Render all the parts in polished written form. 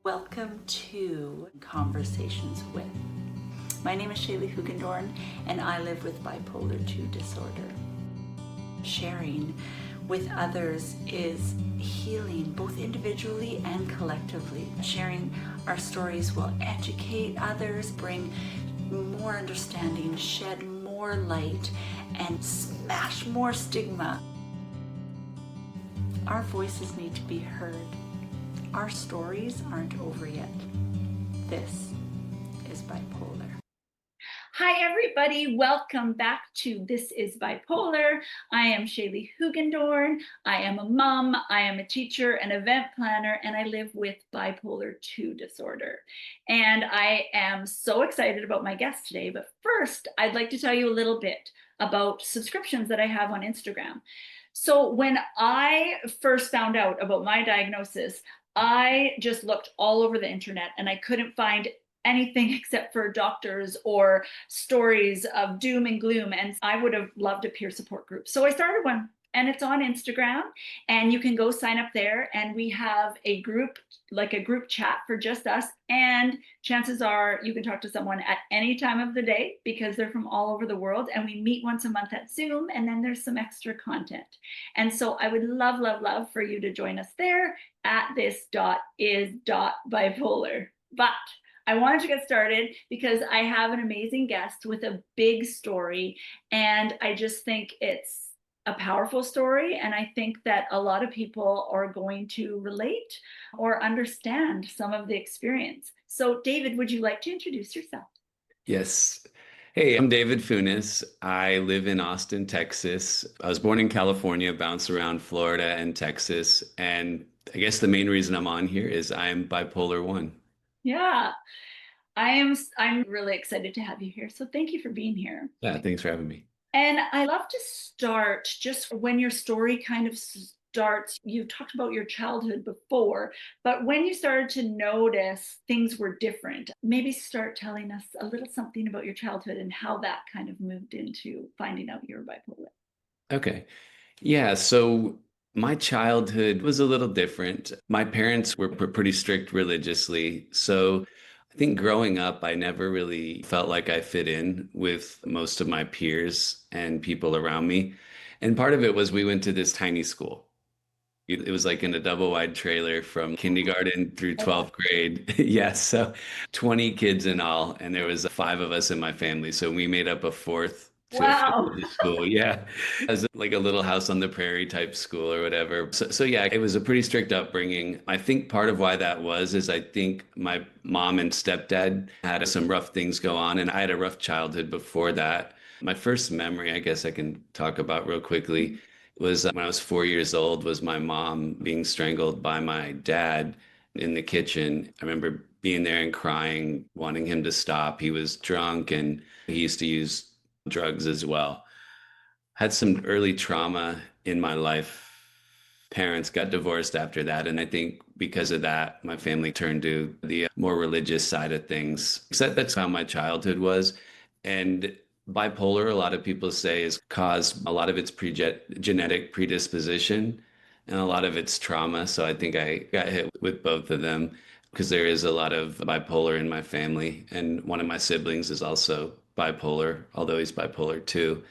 Welcome to Conversations With. My name is Shaley Hoogendoorn, and I live with Bipolar II disorder. Sharing with others is healing, both individually and collectively. Sharing our stories will educate others, bring more understanding, shed more light, and smash more stigma. Our voices need to be heard. Our stories aren't over yet. This is Bipolar. Hi, everybody. Welcome back to This is Bipolar. I am Shaley Hoogendoorn. I am a mom. I am a teacher, an event planner, and I live with Bipolar II disorder. And I am so excited about my guest today. But first, I'd like to tell you a little bit about subscriptions that I have on Instagram. So when I first found out about my diagnosis, I just looked all over the internet and I couldn't find anything except for doctors or stories of doom and gloom. And I would have loved a peer support group. So I started one, and it's on Instagram, and you can go sign up there. And we have a group, like a group chat for just us. And chances are you can talk to someone at any time of the day because they're from all over the world. And we meet once a month at Zoom, and then there's some extra content. And so I would love, love, love for you to join us there at this.is.bipolar. But I wanted to get started because I have an amazing guest with a big story, and I just think it's a powerful story, and I think that a lot of people are going to relate or understand some of the experience. So, David, would you like to introduce yourself? Yes. Hey, I'm David Funes. I live in Austin, Texas. I was born in California, bounced around Florida and Texas. And I guess the main reason I'm on here is I'm bipolar 1. Yeah, I'm really excited to have you here. So thank you for being here. Yeah, thanks for having me. And I love to start just when your story kind of starts. You talked about your childhood before, but when you started to notice things were different, maybe start telling us a little something about your childhood and how that kind of moved into finding out you were bipolar. Okay. Yeah, so my childhood was a little different. My parents were pretty strict religiously. So I think growing up, I never really felt like I fit in with most of my peers and people around me. And part of it was we went to this tiny school. It was like in a double wide trailer from kindergarten through 12th grade. Yes, so 20 kids in all, and there was five of us in my family. So we made up a fourth to a fifth Wow. of the school. Yeah. It was like a little house on the prairie type school or whatever. So yeah, it was a pretty strict upbringing. I think part of why that was is I think my mom and stepdad had some rough things go on, and I had a rough childhood before that. My first memory, I guess I can talk about real quickly, was when I was 4 years old, was my mom being strangled by my dad in the kitchen. I remember being there and crying, wanting him to stop. He was drunk and he used to use drugs as well. Had some early trauma in my life. Parents got divorced after that. And I think because of that, my family turned to the more religious side of things. So that's how my childhood was. And bipolar, a lot of people say, is caused a lot of its genetic predisposition and a lot of its trauma. So I think I got hit with both of them because there is a lot of bipolar in my family. And one of my siblings is also bipolar, although he's bipolar too.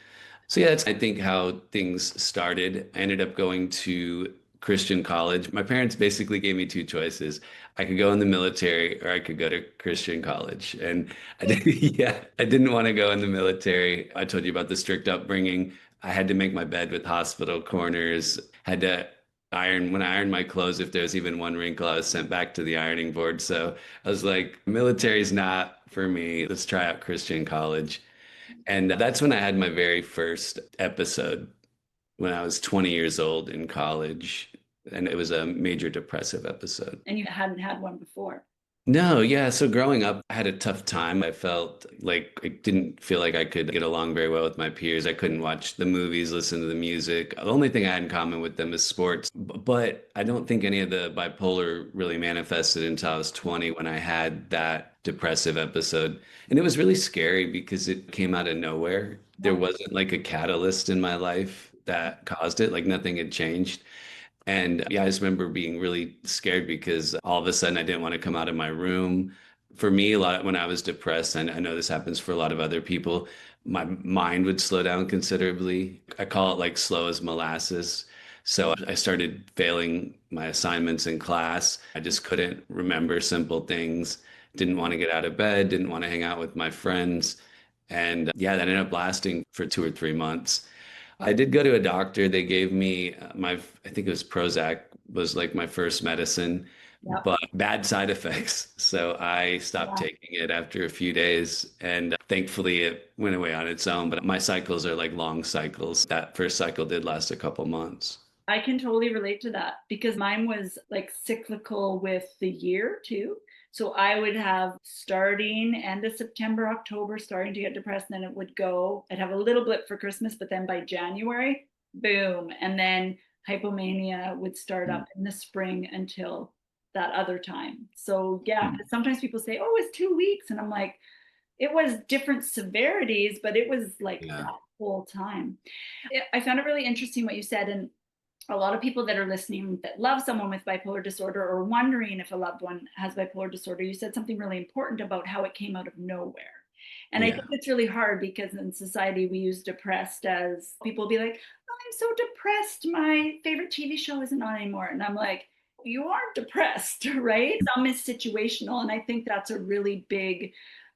So yeah, that's I think how things started. I ended up going to Christian college. My parents basically gave me two choices. I could go in the military or I could go to Christian college. And I did, yeah, I didn't want to go in the military. I told you about the strict upbringing. I had to make my bed with hospital corners, had to iron when I ironed my clothes, if there was even one wrinkle, I was sent back to the ironing board. So I was like, military's not for me. Let's try out Christian college. And that's when I had my very first episode when I was 20 years old in college. And it was a major depressive episode. And you hadn't had one before. No, yeah. So growing up, I had a tough time. I felt like I didn't feel like I could get along very well with my peers. I couldn't watch the movies, listen to the music. The only thing I had in common with them is sports. But I don't think any of the bipolar really manifested until I was 20 when I had that depressive episode. And it was really scary because it came out of nowhere. There wasn't like a catalyst in my life that caused it, like nothing had changed. And yeah, I just remember being really scared because all of a sudden I didn't want to come out of my room. For me, a lot when I was depressed, and I know this happens for a lot of other people, my mind would slow down considerably. I call it like slow as molasses. So I started failing my assignments in class. I just couldn't remember simple things. Didn't want to get out of bed, didn't want to hang out with my friends. And yeah, that ended up lasting for 2 or 3 months. I did go to a doctor. They gave me I think it was Prozac was like my first medicine, Yep. but bad side effects. So I stopped Yeah. taking it after a few days, and thankfully it went away on its own. But my cycles are like long cycles. That first cycle did last a couple months. I can totally relate to that because mine was like cyclical with the year too. So I would have starting end of September, October, starting to get depressed, and then it would go. I'd have a little blip for Christmas, but then by January, boom. And then hypomania would start up in the spring until that other time. So yeah, Mm. sometimes people say, oh, it's 2 weeks. And I'm like, it was different severities, but it was like Yeah. that whole time. I found it really interesting what you said. And a lot of people that are listening that love someone with bipolar disorder or wondering if a loved one has bipolar disorder, you said something really important about how it came out of nowhere. And I Yeah. think it's really hard because in society we use depressed as people be like, oh, I'm so depressed. My favorite TV show isn't on anymore. And I'm like, you aren't depressed, right? Some is situational. And I think that's a really big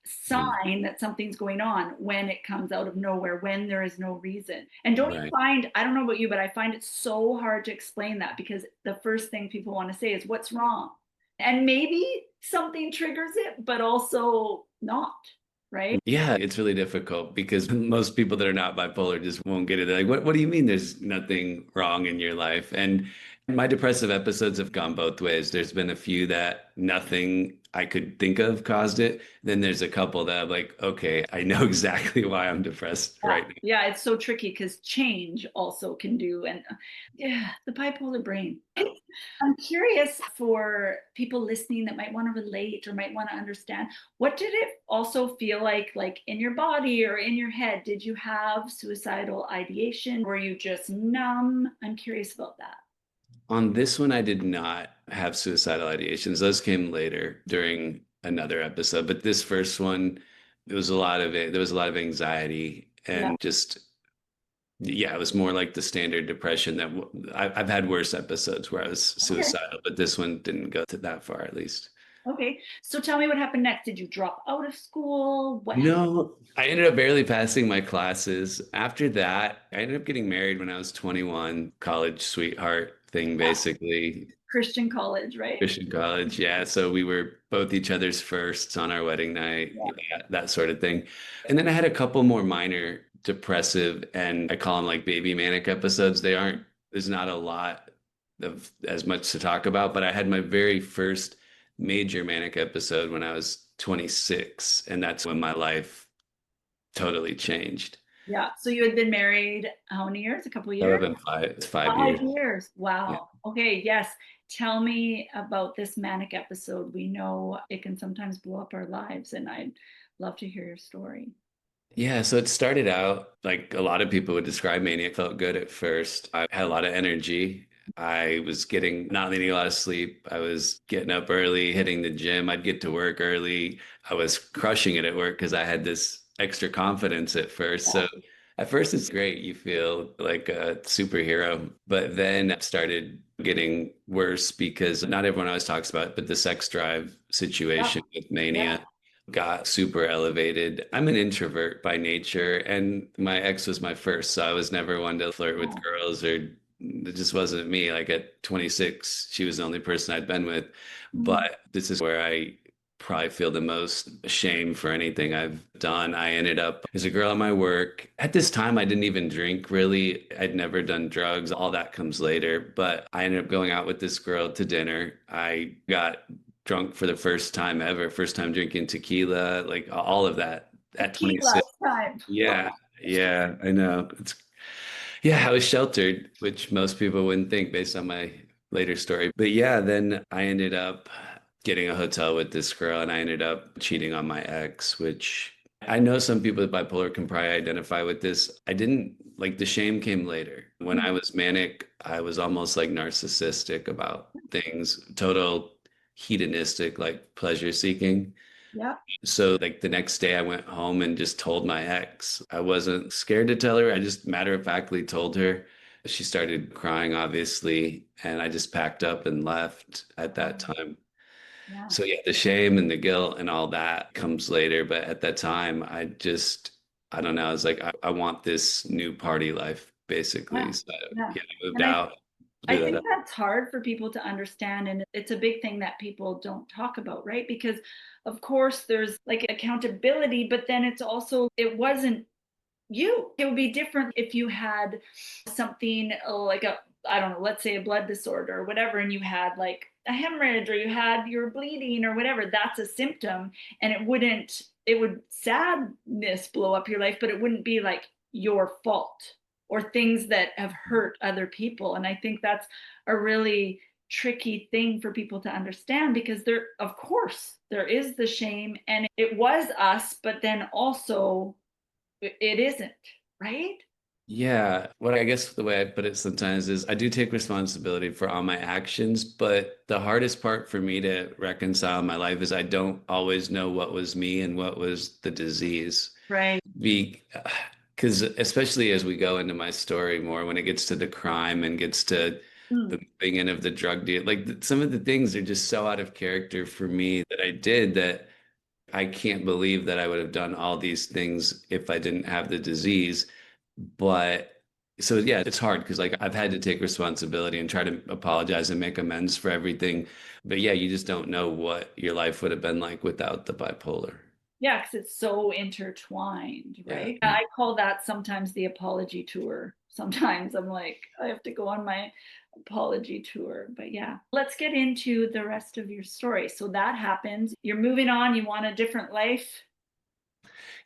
Mm. sign that something's going on when it comes out of nowhere, when there is no reason. And don't you Right. find, I don't know about you, but I find it so hard to explain that because the first thing people want to say is, what's wrong? And maybe something triggers it, but also not, right? Yeah, it's really difficult because most people that are not bipolar just won't get it. They're like, what do you mean there's nothing wrong in your life? And my depressive episodes have gone both ways. There's been a few that nothing I could think of caused it. Then there's a couple that I'm like, okay, I know exactly why I'm depressed Yeah, right now. yeah, it's so tricky because change also can do, and yeah, the bipolar brain. I'm curious for people listening that might want to relate or might want to understand, what did it also feel like in your body or in your head? Did you have suicidal ideation? Were you just numb? I'm curious about that. On this one, I did not have suicidal ideations. Those came later during another episode. But this first one, there was a lot of it. There was a lot of anxiety Yeah. and just, yeah, it was more like the standard depression that I've had worse episodes where I was Okay. suicidal, but this one didn't go to that far, at least. Okay. So tell me what happened next. Did you drop out of school? What happened? No, I ended up barely passing my classes. After that, I ended up getting married when I was 21, college sweetheart thing, basically. Christian college, right? Christian college, yeah. So we were both each other's firsts on our wedding night, Yeah. yeah, that sort of thing. And then I had a couple more minor depressive, and I call them like baby manic episodes. There's not a lot of as much to talk about, but I had my very first major manic episode when I was 26, and that's when my life totally changed. Yeah. So you had been married how many years? A couple of That would years? have been it's 5 years. 5 years. Yeah. Wow. Okay. Yes. Tell me about this manic episode. We know it can sometimes blow up our lives, and I'd love to hear your story. Yeah, so it started out like a lot of people would describe Mania. It felt good at first. I had a lot of energy. I was getting not getting a lot of sleep. I was getting up early, hitting the gym. I'd get to work early. I was crushing it at work because I had this extra confidence at first. So at first it's great. You feel like a superhero. But then it started getting worse because not everyone always talks about it, but the sex drive Yeah. situation with Yeah. Mania got super elevated. I'm an introvert by nature, and my ex was my first, so I was never one to flirt with Oh, girls or it just wasn't me. Like at 26, she was the only person I'd been with. mm, But this is where I probably feel the most shame for anything I've done. I ended up as a girl at my work. At this time, I didn't even drink really. I'd never done drugs. All that comes later. But I ended up going out with this girl to dinner. I got drunk for the first time ever, first time drinking tequila, like all of that at tequila 26. time. Yeah, yeah, I know. Yeah, I was sheltered, which most people wouldn't think based on my later story. But yeah, then I ended up getting a hotel with this girl and I ended up cheating on my ex, which I know some people with bipolar can probably identify with this. I didn't like the shame came later. When I was manic, I was almost like narcissistic about things, total hedonistic, like pleasure seeking. Yeah. So like the next day I went home and just told my ex. I wasn't scared to tell her. I just matter of factly told her. She started crying, obviously, and I just packed up and left at that time. Yeah. So yeah, the shame and the guilt and all that comes later. But at that time, I don't know. I was like, I want this new party life, basically. Yeah. So Yeah. yeah, I moved And out, I blew that think up. that's hard for people to understand. And it's a big thing that people don't talk about, right? Because, of course, there's like accountability, but then it's also, it wasn't you. It would be different if you had something like a, I don't know, let's say a blood disorder or whatever, and you had like a hemorrhage or you're bleeding or whatever. That's a symptom. And it would sadness blow up your life, but it wouldn't be like your fault or things that have hurt other people. And I think that's a really tricky thing for people to understand, because there, of course, there is the shame and it was us, but then also it isn't, right? Yeah, what I guess the way I put it sometimes is I do take responsibility for all my actions, but the hardest part for me to reconcile in my life is I don't always know what was me and what was the disease. Right. Be Because especially as we go into my story more, when it gets to the crime and gets to Mm. the moving in of the drug deal, like some of the things are just so out of character for me that I did that I can't believe that I would have done all these things if I didn't have the disease. But so yeah, it's hard because like I've had to take responsibility and try to apologize and make amends for everything. But yeah, you just don't know what your life would have been like without the bipolar. Yeah, because it's so intertwined, Yeah. right? I call that sometimes the apology tour. Sometimes I'm like, I have to go on my apology tour. But yeah, let's get into the rest of your story. So that happens. You're moving on, you want a different life.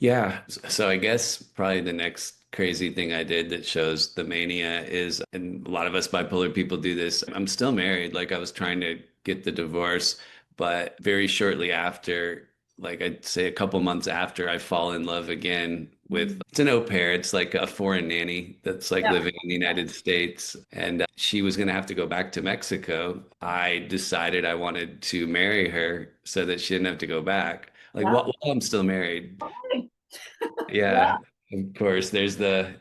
Yeah. So I guess probably the next crazy thing I did that shows the mania is, and a lot of us bipolar people do this. I'm still married. Like I was trying to get the divorce, but very shortly after, like I'd say a couple months after, I fall in love again with, it's an au pair. It's like a foreign nanny that's like Yeah. living in the United States. And she was going to have to go back to Mexico. I decided I wanted to marry her so that she didn't have to go back. Like Yeah. while I'm still married. Yeah. Yeah, of course. There's the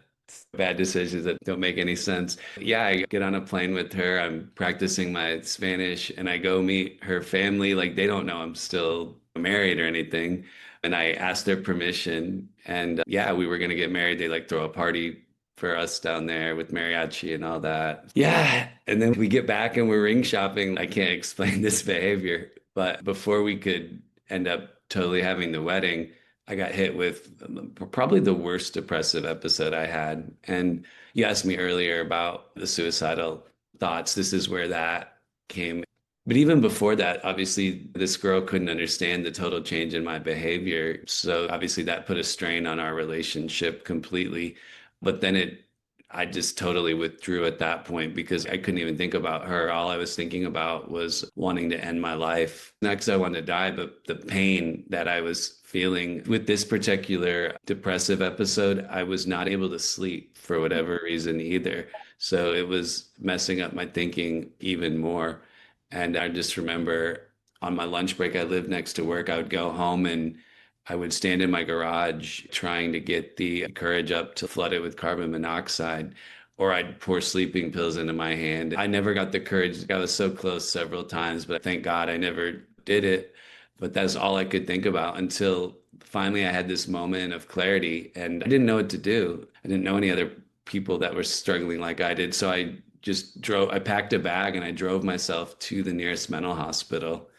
bad decisions that don't make any sense. Yeah, I get on a plane with her. I'm practicing my Spanish and I go meet her family. Like they don't know I'm still married or anything. And I asked their permission. And yeah, we were going to get married. They like throw a party for us down there with mariachi and all that. Yeah. And then we get back and we're ring shopping. I can't explain this behavior, but before we could end up totally having the wedding, I got hit with probably the worst depressive episode I had. And you asked me earlier about the suicidal thoughts. This is where that came. But even before that, obviously, this girl couldn't understand the total change in my behavior. So obviously, that put a strain on our relationship completely. But then I just totally withdrew at that point because I couldn't even think about her. All I was thinking about was wanting to end my life. Not because I wanted to die, but the pain that I was feeling with this particular depressive episode. I was not able to sleep for whatever reason either. So it was messing up my thinking even more. And I just remember on my lunch break, I lived next to work. I would go home and I would stand in my garage trying to get the courage up to flood it with carbon monoxide, or I'd pour sleeping pills into my hand. I never got the courage. I was so close several times, but thank God I never did it. But that's all I could think about until finally I had this moment of clarity and I didn't know what to do. I didn't know any other people that were struggling like I did. So I packed a bag and I drove myself to the nearest mental hospital.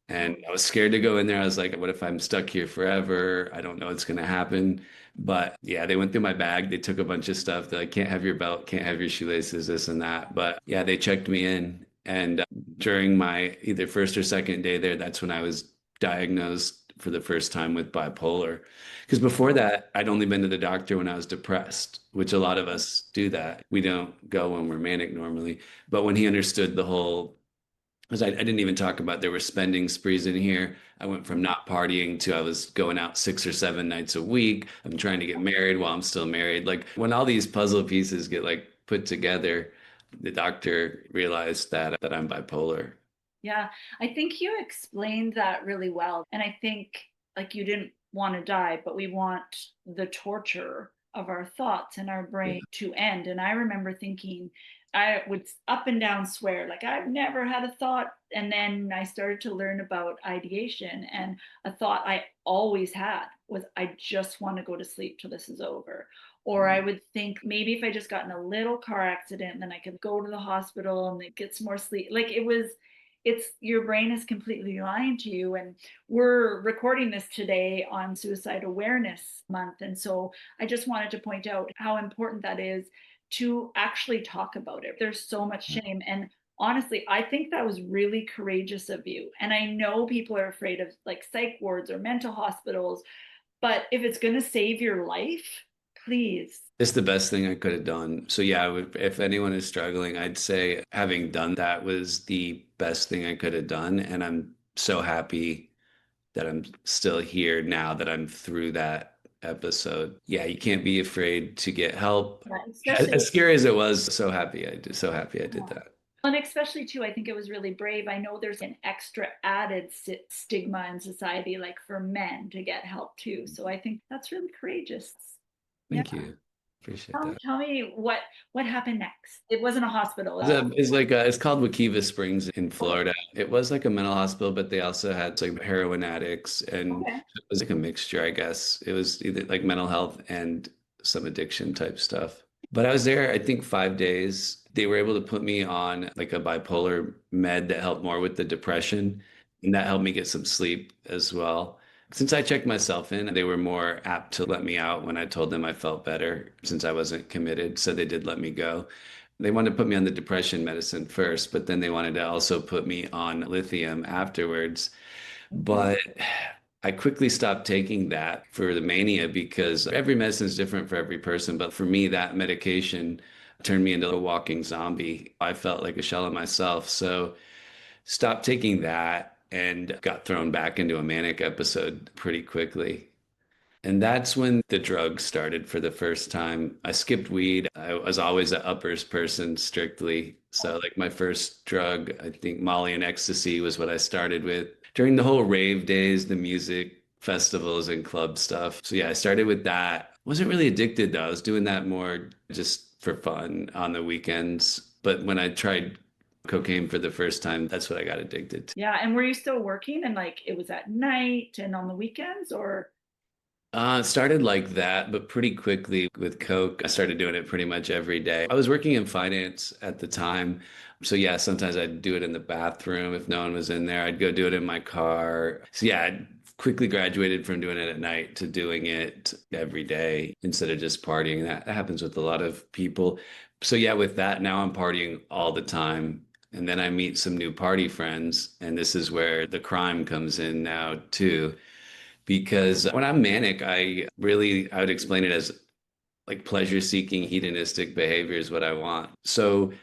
And I was scared to go in there. I was like, what if I'm stuck here forever? I don't know what's going to happen. But yeah, they went through my bag. They took a bunch of stuff. They're like, can't have your belt, can't have your shoelaces, this and that. But yeah, they checked me in. And during my either first or second day there, that's when I was diagnosed for the first time with bipolar. Because before that, I'd only been to the doctor when I was depressed, which a lot of us do that. We don't go when we're manic normally. But when he understood the whole Because I didn't even talk about there were spending sprees in here. I went from not partying to I was going out 6 or 7 nights a week. I'm trying to get married while I'm still married. Like when all these puzzle pieces get like put together, the doctor realized that I'm bipolar. Yeah, I think you explained that really well. And I think like you didn't want to die, but we want the torture of our thoughts and our Yeah. brain to end. And I remember thinking, I would up and down swear, like I've never had a thought. And then I started to learn about ideation. And a thought I always had was, I just want to go to sleep till this is over. Or I would think maybe if I just got in a little car accident, then I could go to the hospital and get some more sleep. Like it was, it's your brain is completely lying to you. And we're recording this today on Suicide Awareness Month, and so I just wanted to point out how important that is to actually talk about it. There's so much shame, and honestly I think that was really courageous of you. And I know people are afraid of like psych wards or mental hospitals, but if it's going to save your life, please. It's the best thing I could have done. So yeah, if anyone is struggling, I'd say having done that was the best thing I could have done. And I'm so happy that I'm still here now that I'm through that episode. Yeah, you can't be afraid to get help. Yeah, As, especially. as scary as it was, so happy I did Yeah. that. And especially too, I think it was really brave. I know there's an extra added stigma in society, like for men to get help too. So I think that's really courageous. Yeah. Thank you. Appreciate that. Tell me what happened next. It wasn't a hospital. It's called Wakiva Springs in Florida. It was like a mental hospital, but they also had like heroin addicts, and Okay. it was like a mixture, I guess. It was either like mental health and some addiction type stuff. But I was there, I think 5 days. They were able to put me on like a bipolar med that helped more with the depression, and that helped me get some sleep as well. Since I checked myself in, they were more apt to let me out when I told them I felt better since I wasn't committed. So they did let me go. They wanted to put me on the depression medicine first, but then they wanted to also put me on lithium afterwards. Okay. But I quickly stopped taking that for the mania because every medicine is different for every person. But for me, that medication turned me into a walking zombie. I felt like a shell of myself. So stopped taking that and got thrown back into a manic episode pretty quickly. And that's when the drugs started for the first time. I skipped weed. I was always an uppers person strictly. So, like, my first drug, I think Molly and ecstasy was what I started with. During the whole rave days, the music festivals and club stuff. So, yeah, I started with that. Wasn't really addicted though. I was doing that more just for fun on the weekends. But when I tried cocaine for the first time, that's what I got addicted to. Yeah. And were you still working and like it was at night and on the weekends or? It started like that, but pretty quickly with Coke, I started doing it pretty much every day. I was working in finance at the time. So yeah, sometimes I'd do it in the bathroom if no one was in there. I'd go do it in my car. So yeah, I quickly graduated from doing it at night to doing it every day instead of just partying. That happens with a lot of people. So yeah, with that, now I'm partying all the time. And then I meet some new party friends, and this is where the crime comes in now too because when I'm manic, I would explain it as like pleasure seeking hedonistic behavior is what I want. So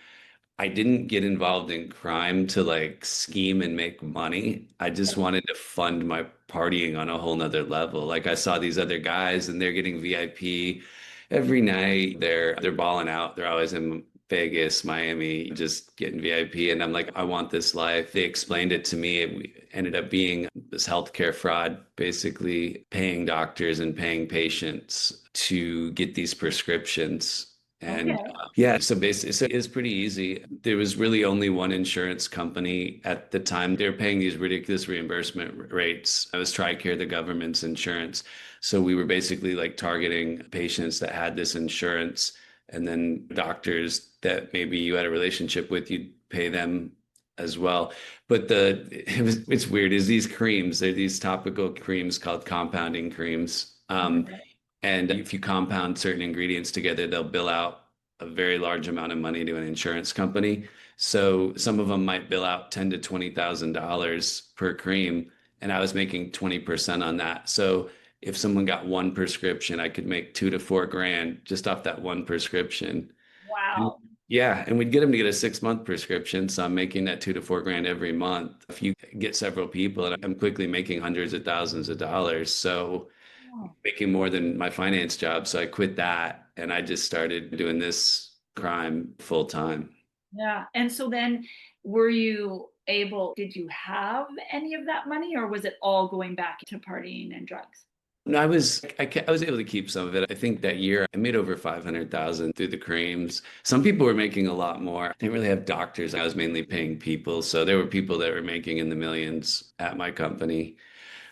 I didn't get involved in crime to like scheme and make money. I just wanted to fund my partying on a whole nother level. Like I saw these other guys and they're getting VIP every night. They're balling out. They're always in Vegas, Miami, just getting VIP. And I'm like, I want this life. They explained it to me. It ended up being this healthcare fraud, basically paying doctors and paying patients to get these prescriptions. And Okay. yeah, so basically, so it's pretty easy. There was really only one insurance company at the time. They were paying these ridiculous reimbursement rates. It was TRICARE, the government's insurance. So we were basically like targeting patients that had this insurance, and then doctors that maybe you had a relationship with, you'd pay them as well. But it's weird. Is these creams? They're these topical creams called compounding creams. Okay. And if you compound certain ingredients together, they'll bill out a very large amount of money to an insurance company. So some of them might bill out ten to $20,000 per cream, and I was making 20% on that. So if someone got one prescription, I could make 2 to 4 grand just off that one prescription. And Wow. Yeah, and we'd get them to get a 6 month prescription. So I'm making that 2 to 4 grand every month. If you get several people, and I'm quickly making hundreds of thousands of dollars. So Oh, making more than my finance job. So I quit that and I just started doing this crime full time. yeah. And so then were you able, did you have any of that money or was it all going back to partying and drugs? No, I was able to keep some of it. I think that year I made over 500,000 through the creams. Some people were making a lot more. I didn't really have doctors. I was mainly paying people. So there were people that were making in the millions at my company.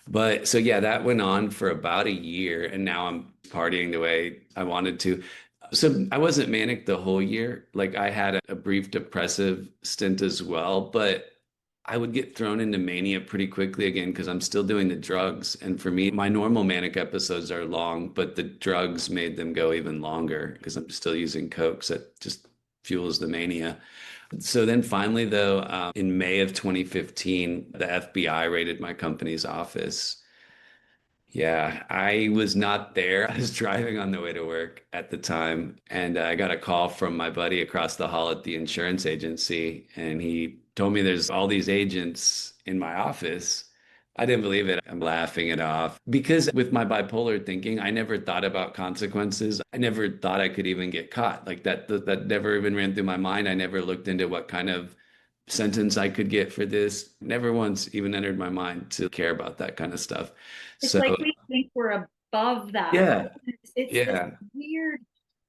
But so yeah, that went on for about a year and now I'm partying the way I wanted to. So I wasn't manic the whole year. Like I had a brief depressive stint as well, but I would get thrown into mania pretty quickly again because I'm still doing the drugs. And for me, my normal manic episodes are long, but the drugs made them go even longer because I'm still using coke. So that just fuels the mania. So then finally, though, in May of 2015, the FBI raided my company's office. Yeah, I was not there. I was driving on the way to work at the time, and I got a call from my buddy across the hall at the insurance agency, and he told me there's all these agents in my office. I didn't believe it. I'm laughing it off because with my bipolar thinking, I never thought about consequences. I never thought I could even get caught. Like that never even ran through my mind. I never looked into what kind of sentence I could get for this. Never once even entered my mind to care about that kind of stuff. It's So like we think we're above that. yeah, It's this yeah, weird,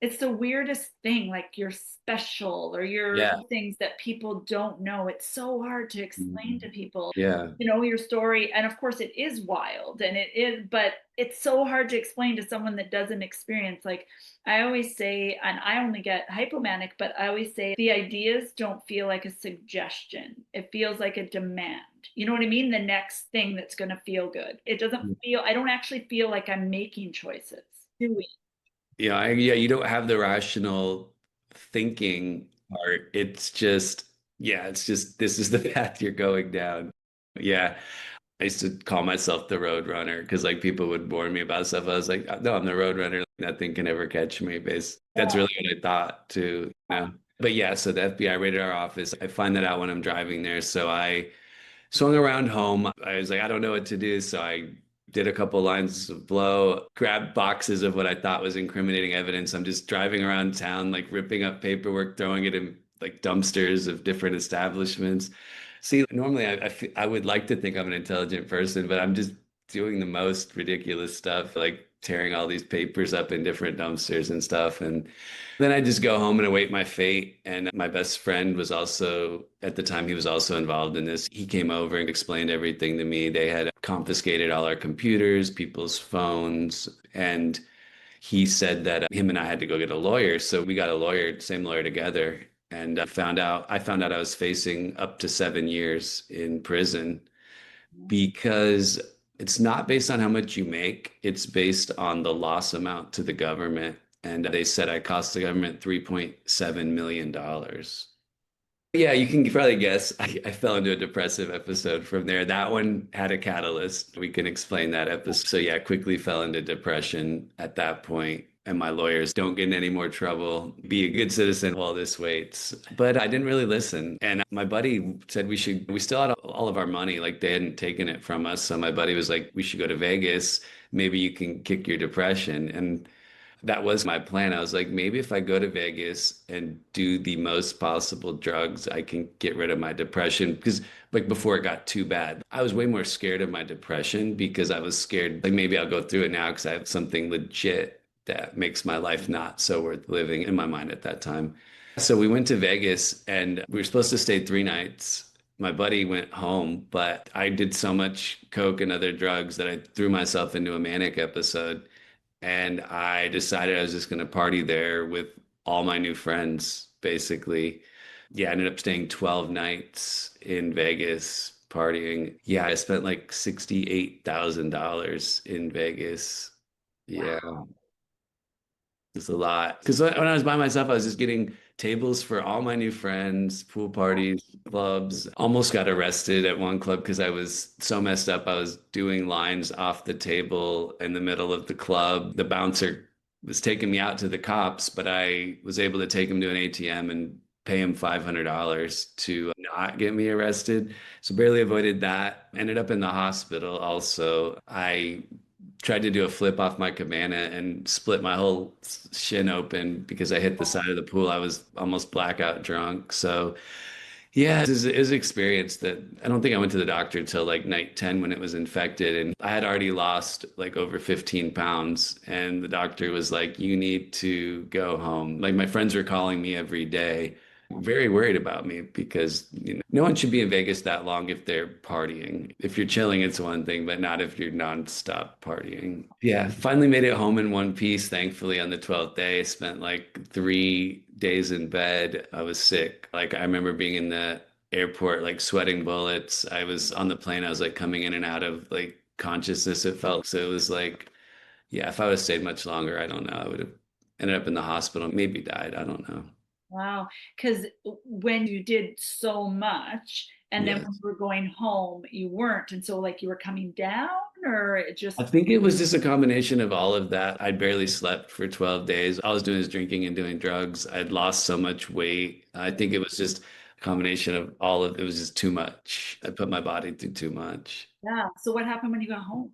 it's the weirdest thing, like you're special or you're yeah, things that people don't know. It's so hard to explain to people, yeah, your story. And of course it is wild and it is, but it's so hard to explain to someone that doesn't experience. Like I always say, and I only get hypomanic, but I always say the ideas don't feel like a suggestion. It feels like a demand. You know what I mean? The next thing that's going to feel good. It doesn't feel, I don't actually feel like I'm making choices. Doing. yeah. You don't have the rational thinking part. It's just, yeah, it's just this is the path you're going down. Yeah. I used to call myself the road runner because like people would warn me about stuff. I was like, no, I'm the road runner. Nothing can ever catch me. That's really what I thought too. But yeah, so the FBI raided our office. I find that out when I'm driving there. So I swung around home. I was like, I don't know what to do. So I did a couple lines of blow, grabbed boxes of what I thought was incriminating evidence. I'm just driving around town, like ripping up paperwork, throwing it in like dumpsters of different establishments. See, normally I would like to think I'm an intelligent person, but I'm just doing the most ridiculous stuff, like tearing all these papers up in different dumpsters and stuff. And then I just go home and await my fate. And my best friend was also, at the time, he was also involved in this. He came over and explained everything to me. They had confiscated all our computers, people's phones, and he said that him and I had to go get a lawyer. So we got a lawyer, same lawyer together. And I found out I was facing up to 7 years in prison because it's not based on how much you make, it's based on the loss amount to the government. And they said I cost the government $3.7 million. Yeah, you can probably guess. I fell into a depressive episode from there. That one had a catalyst. We can explain that episode. So yeah, quickly fell into depression at that point. And my lawyers don't get in any more trouble. Be a good citizen while this waits. But I didn't really listen. And my buddy said we still had all of our money. Like they hadn't taken it from us. So my buddy was like, we should go to Vegas. Maybe you can kick your depression. And that was my plan. I was like, maybe if I go to Vegas and do the most possible drugs, I can get rid of my depression. Because, like, before it got too bad, I was way more scared of my depression because I was scared, like, maybe I'll go through it now because I have something legit that makes my life not so worth living in my mind at that time. So we went to Vegas and we were supposed to stay 3 nights. My buddy went home, but I did so much coke and other drugs that I threw myself into a manic episode. And I decided I was just going to party there with all my new friends, basically. Yeah, I ended up staying 12 nights in Vegas partying. Yeah, I spent like $68,000 in Vegas. Yeah, Wow. it's a lot. Because when I was by myself, I was just getting tables for all my new friends, pool parties, clubs. Almost got arrested at one club because I was so messed up. I was doing lines off the table in the middle of the club. The bouncer was taking me out to the cops, but I was able to take him to an ATM and pay him $500 to not get me arrested. So barely avoided that. Ended up in the hospital also. I tried to do a flip off my cabana and split my whole shin open because I hit the side of the pool. I was almost blackout drunk. So yeah, it was an experience that I don't think I went to the doctor until like night 10 when it was infected. And I had already lost like over 15 pounds. And the doctor was like, you need to go home. Like my friends were calling me every day, very worried about me because no one should be in Vegas that long if they're partying. If you're chilling, it's one thing, but not if you're nonstop partying. Yeah, finally made it home in one piece, thankfully, on the 12th day. Spent like 3 days in bed. I was sick. Like I remember being in the airport, like sweating bullets. I was on the plane, I was like coming in and out of like consciousness, it felt. So it was like, yeah, if I would have stayed much longer, I don't know. I would have ended up in the hospital, maybe died. I don't know. Wow. Because when you did so much and then when Yes. you were going home, you weren't. And so, like, you were coming down, or it I just, think it was just a combination of all of that. I'd barely slept for 12 days. All I was doing is drinking and doing drugs. I'd lost so much weight. I think it was just a combination of all of it was just too much. I put my body through too much. yeah. So, what happened when you got home?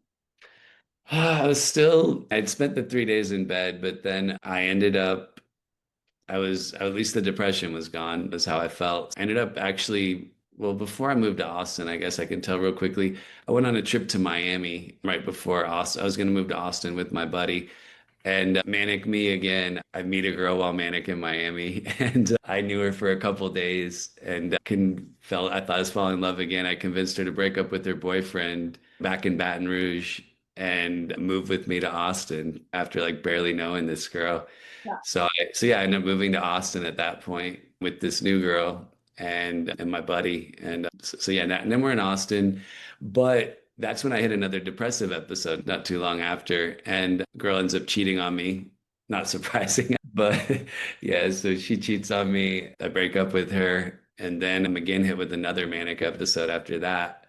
I'd spent the 3 days in bed, but then I ended up at least the depression was gone, was how I felt. I ended up actually, well, before I moved to Austin, I guess I can tell real quickly. I went on a trip to Miami right before Austin. I was going to move to Austin with my buddy. And Manic me again. I meet a girl while Manic in Miami, and I knew her for a couple days, and I thought I was falling in love again. I convinced her to break up with her boyfriend back in Baton Rouge and move with me to Austin after like barely knowing this girl. Yeah. So yeah, I ended up moving to Austin at that point with this new girl and my buddy, and so yeah, and then we're in Austin, but that's when I hit another depressive episode not too long after, and girl ends up cheating on me. Not surprising, but yeah, so she cheats on me. I break up with her, and then I'm again hit with another manic episode after that.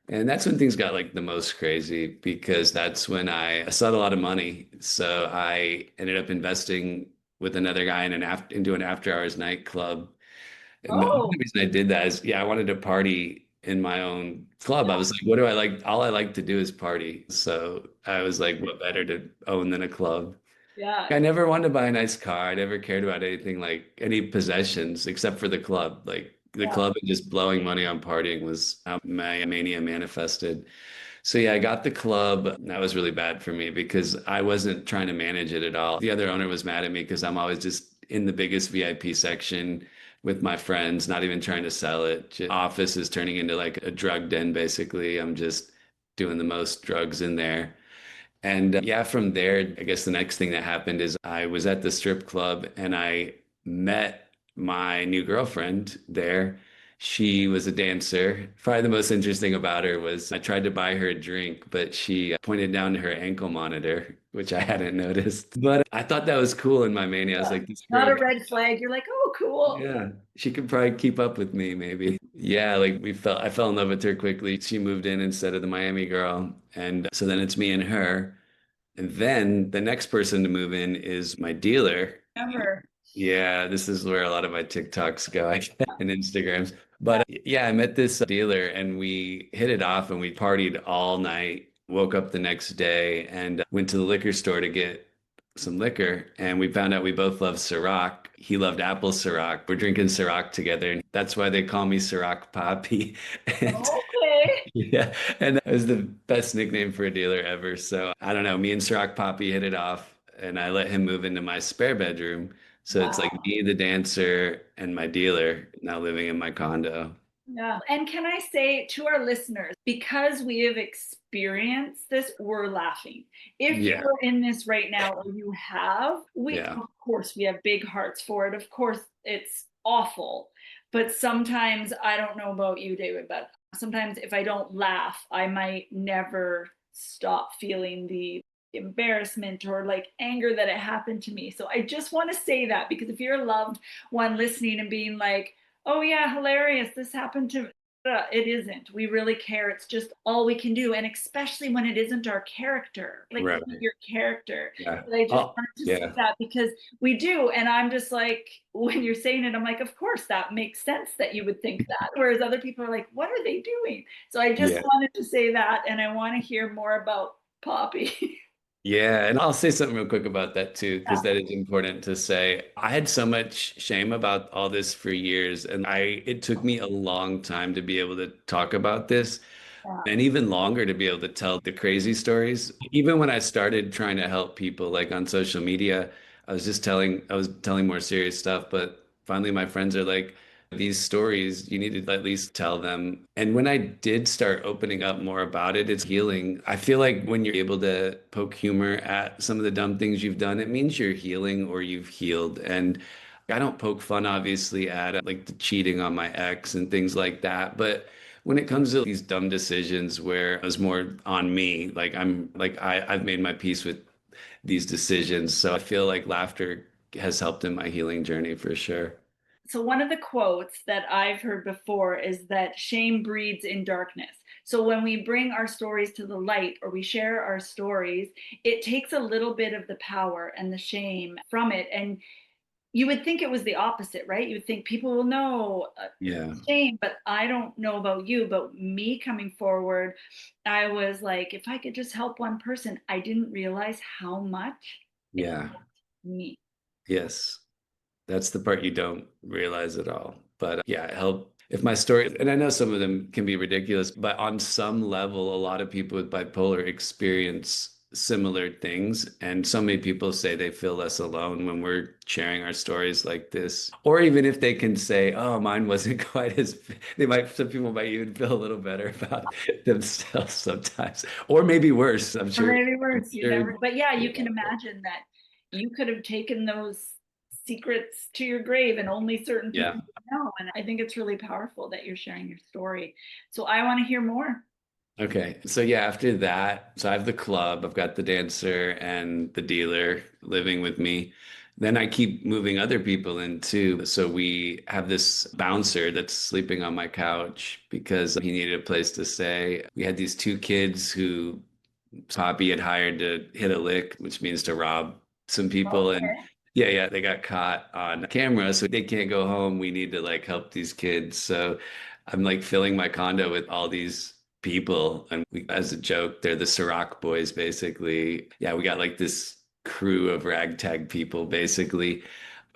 And that's when things got like the most crazy because that's when I saw a lot of money. So I ended up investing with another guy into an after hours nightclub. And the Oh, only reason I did that is, yeah, I wanted to party in my own club. I was like, what do I like? All I like to do is party. So I was like, what better to own than a club? yeah. I never wanted to buy a nice car. I never cared about anything like any possessions except for the club. Like the Yeah. club and just blowing money on partying was how my mania manifested. So yeah, I got the club. That was really bad for me because I wasn't trying to manage it at all. The other owner was mad at me because I'm always just in the biggest VIP section with my friends, not even trying to sell it. Office is turning into like a drug den, basically. I'm just doing the most drugs in there. And yeah, from there, I guess the next thing that happened is I was at the strip club and I met my new girlfriend there. She was a dancer. Probably the most interesting about her was I tried to buy her a drink, but she pointed down to her ankle monitor, which I hadn't noticed. But I thought that was cool in my mania. I was like, this Not girl, a red flag. You're like, oh, cool. yeah, she could probably keep up with me, maybe. Yeah, like I fell in love with her quickly. She moved in instead of the Miami girl. And so then it's me and her. And then the next person to move in is my dealer. Never. Yeah, this is where a lot of my TikToks go, I guess, and Instagrams. But yeah, I met this dealer and we hit it off and we partied all night. Woke up the next day and went to the liquor store to get some liquor. And we found out we both love Ciroc. He loved apple Ciroc. We're drinking Ciroc together. And that's why they call me Ciroc Poppy. And Okay. yeah, and that was the best nickname for a dealer ever. So I don't know, me and Ciroc Poppy hit it off, and I let him move into my spare bedroom. So it's like Wow. me, the dancer, and my dealer now living in my condo. Yeah. And can I say to our listeners, because we have experienced this, we're laughing. If Yeah, you're in this right now or you have, yeah, of course, we have big hearts for it. Of course, it's awful. But sometimes, I don't know about you, David, but sometimes if I don't laugh, I might never stop feeling the embarrassment or like anger that it happened to me. So I just want to say that because if you're a loved one listening and being like, oh yeah, hilarious, this happened to It isn't. We really care. It's just all we can do. And especially when it isn't our character, like Right. your character. Yeah. But I just Oh, wanted to say yeah. that because we do. And I'm just like, when you're saying it, I'm like, of course, that makes sense that you would think that. Whereas other people are like, what are they doing? So I just Yeah. wanted to say that. And I want to hear more about Poppy. Yeah, and I'll say something real quick about that too, because that is important to say. I had so much shame about all this for years, and it took me a long time to be able to talk about this, Yeah. and even longer to be able to tell the crazy stories. Even when I started trying to help people like on social media, I was telling more serious stuff, but finally my friends are like, these stories, you need to at least tell them. And when I did start opening up more about it, it's healing. I feel like when you're able to poke humor at some of the dumb things you've done, it means you're healing or you've healed. And I don't poke fun, obviously, at like the cheating on my ex and things like that. But when it comes to these dumb decisions where it was more on me, like I've made my peace with these decisions. So I feel like laughter has helped in my healing journey for sure. So one of the quotes that I've heard before is that shame breeds in darkness. So when we bring our stories to the light or we share our stories, it takes a little bit of the power and the shame from it. And you would think it was the opposite, right? You would think people will know Yeah. shame, but I don't know about you, but me coming forward, I was like, if I could just help one person, I didn't realize how much it Yeah. helped me. Yes. That's the part you don't realize at all. But yeah, it helped. If my story, and I know some of them can be ridiculous, but on some level, a lot of people with bipolar experience similar things. And so many people say they feel less alone when we're sharing our stories like this. Or even if they can say, oh, mine wasn't quite as, some people might even feel a little better about themselves sometimes. Or maybe worse. Or maybe I'm worse, you sure. never, but yeah, you Yeah. can imagine that you could have taken those secrets to your grave and only certain people Yeah. know. And I think it's really powerful that you're sharing your story. So I want to hear more. Okay. So yeah, after that, so I have the club, I've got the dancer and the dealer living with me. Then I keep moving other people in too. So we have this bouncer that's sleeping on my couch because he needed a place to stay. We had these two kids who Poppy had hired to hit a lick, which means to rob some people. And Okay. yeah, they got caught on camera. So they can't go home. We need to like help these kids. So I'm like filling my condo with all these people. And as a joke, they're the Ciroc boys, basically. Yeah, we got like this crew of ragtag people, basically.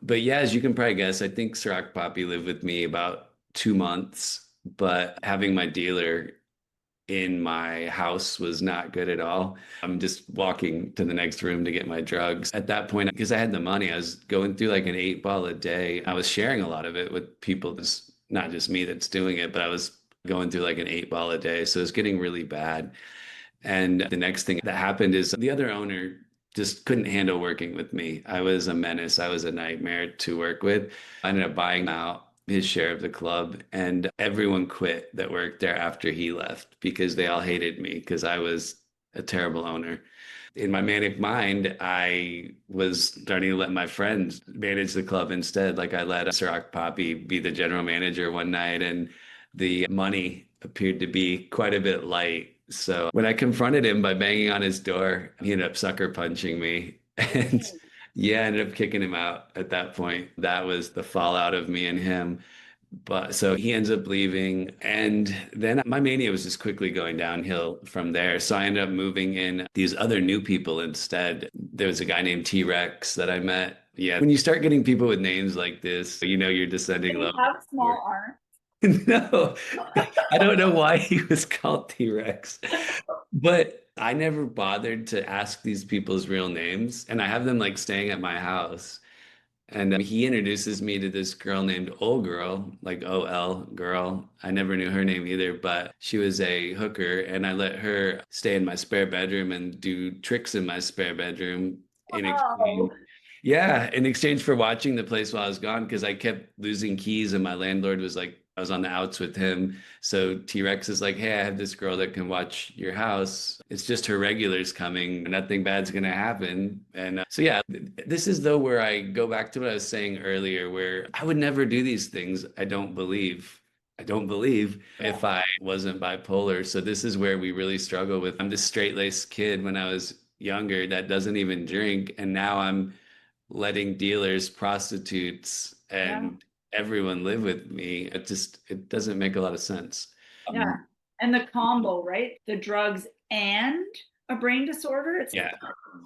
But yeah, as you can probably guess, I think Ciroc Poppy lived with me about 2 months. But having my dealer in my house was not good at all. I'm just walking to the next room to get my drugs. At that point, because I had the money, I was going through like an 8 ball a day. I was sharing a lot of it with people. It's not just me that's doing it, but I was going through like an 8 ball a day. So it's getting really bad. And the next thing that happened is the other owner just couldn't handle working with me. I was a menace. I was a nightmare to work with. I ended up buying out his share of the club, and everyone quit that worked there after he left because they all hated me because I was a terrible owner. In my manic mind, I was starting to let my friends manage the club instead. Like I let Ciroc Poppy be the general manager one night, and the money appeared to be quite a bit light. So when I confronted him by banging on his door, he ended up sucker punching me. And yeah, I ended up kicking him out at that point. That was the fallout of me and him. But so he ends up leaving. And then my mania was just quickly going downhill from there. So I ended up moving in these other new people instead. There was a guy named T Rex that I met. Yeah. When you start getting people with names like this, you know you're Did descending he low. have small arms? No, I don't know why he was called T Rex, but I never bothered to ask these people's real names. And I have them like staying at my house. And he introduces me to this girl named Ol Girl, like OL girl. I never knew her name either, but she was a hooker, and I let her stay in my spare bedroom and do tricks in my spare bedroom in Wow. exchange. Yeah, in exchange for watching the place while I was gone, because I kept losing keys, and my landlord was like, I was on the outs with him. So T-Rex is like, hey, I have this girl that can watch your house. It's just her regulars coming. Nothing bad's gonna happen. And so yeah, this is though where I go back to what I was saying earlier, where I would never do these things, I don't believe. I don't believe if I wasn't bipolar. So this is where we really struggle with. I'm this straight-laced kid when I was younger that doesn't even drink, and now I'm letting dealers, prostitutes, Yeah. and everyone live with me. It doesn't make a lot of sense. Yeah. And the combo, right? The drugs and a brain disorder. It's Yeah,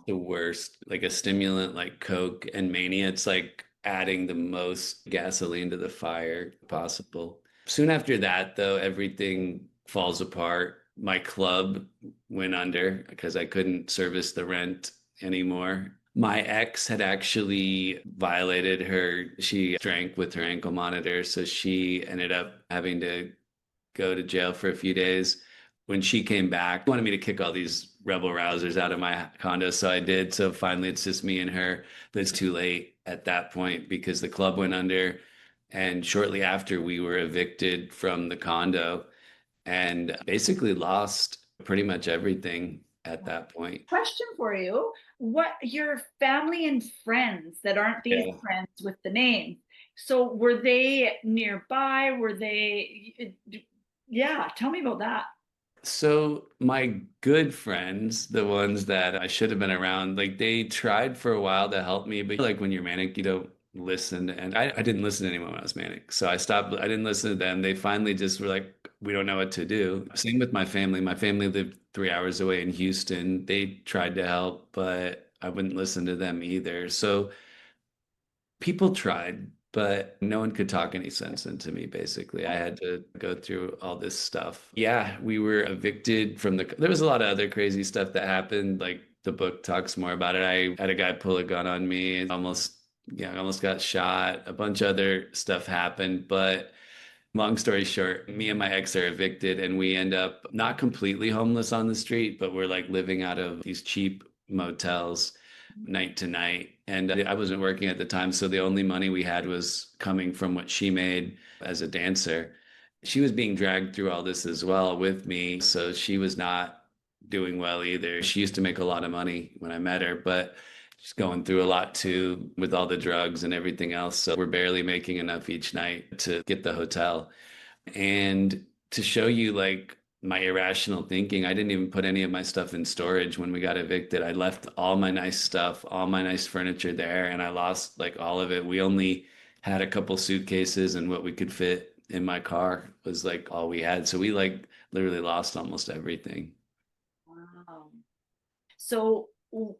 the worst. Like a stimulant like Coke and Mania, it's like adding the most gasoline to the fire possible. Soon after that, though, everything falls apart. My club went under because I couldn't service the rent anymore. My ex had actually violated her. She drank with her ankle monitor, so she ended up having to go to jail for a few days. When she came back, she wanted me to kick all these rebel rousers out of my condo. So I did. So finally, it's just me and her. But it's too late at that point because the club went under. And shortly after, we were evicted from the condo and basically lost pretty much everything at that point. question for you. What your family and friends that aren't these Yeah. friends with the name? So were they nearby? Were they yeah, tell me about that. So my good friends, the ones that I should have been around, like they tried for a while to help me, but like when you're manic, you don't listen. And I didn't listen to anyone when I was manic. So I stopped, I didn't listen to them. They finally just were like, we don't know what to do. Same with my family. My family lived 3 hours away in Houston. They tried to help, but I wouldn't listen to them either. So people tried, but no one could talk any sense into me, basically. I had to go through all this stuff. Yeah, we were evicted from there was a lot of other crazy stuff that happened. Like the book talks more about it. I had a guy pull a gun on me and I almost got shot. A bunch of other stuff happened, but long story short, me and my ex are evicted and we end up not completely homeless on the street, but we're like living out of these cheap motels night to night. And I wasn't working at the time, so the only money we had was coming from what she made as a dancer. She was being dragged through all this as well with me, so she was not doing well either. She used to make a lot of money when I met her, but she's going through a lot too with all the drugs and everything else. So we're barely making enough each night to get the hotel. And to show you like my irrational thinking, I didn't even put any of my stuff in storage when we got evicted. I left all my nice stuff, all my nice furniture there, and I lost like all of it. We only had a couple suitcases, and what we could fit in my car was like all we had. So we like literally lost almost everything. Wow. So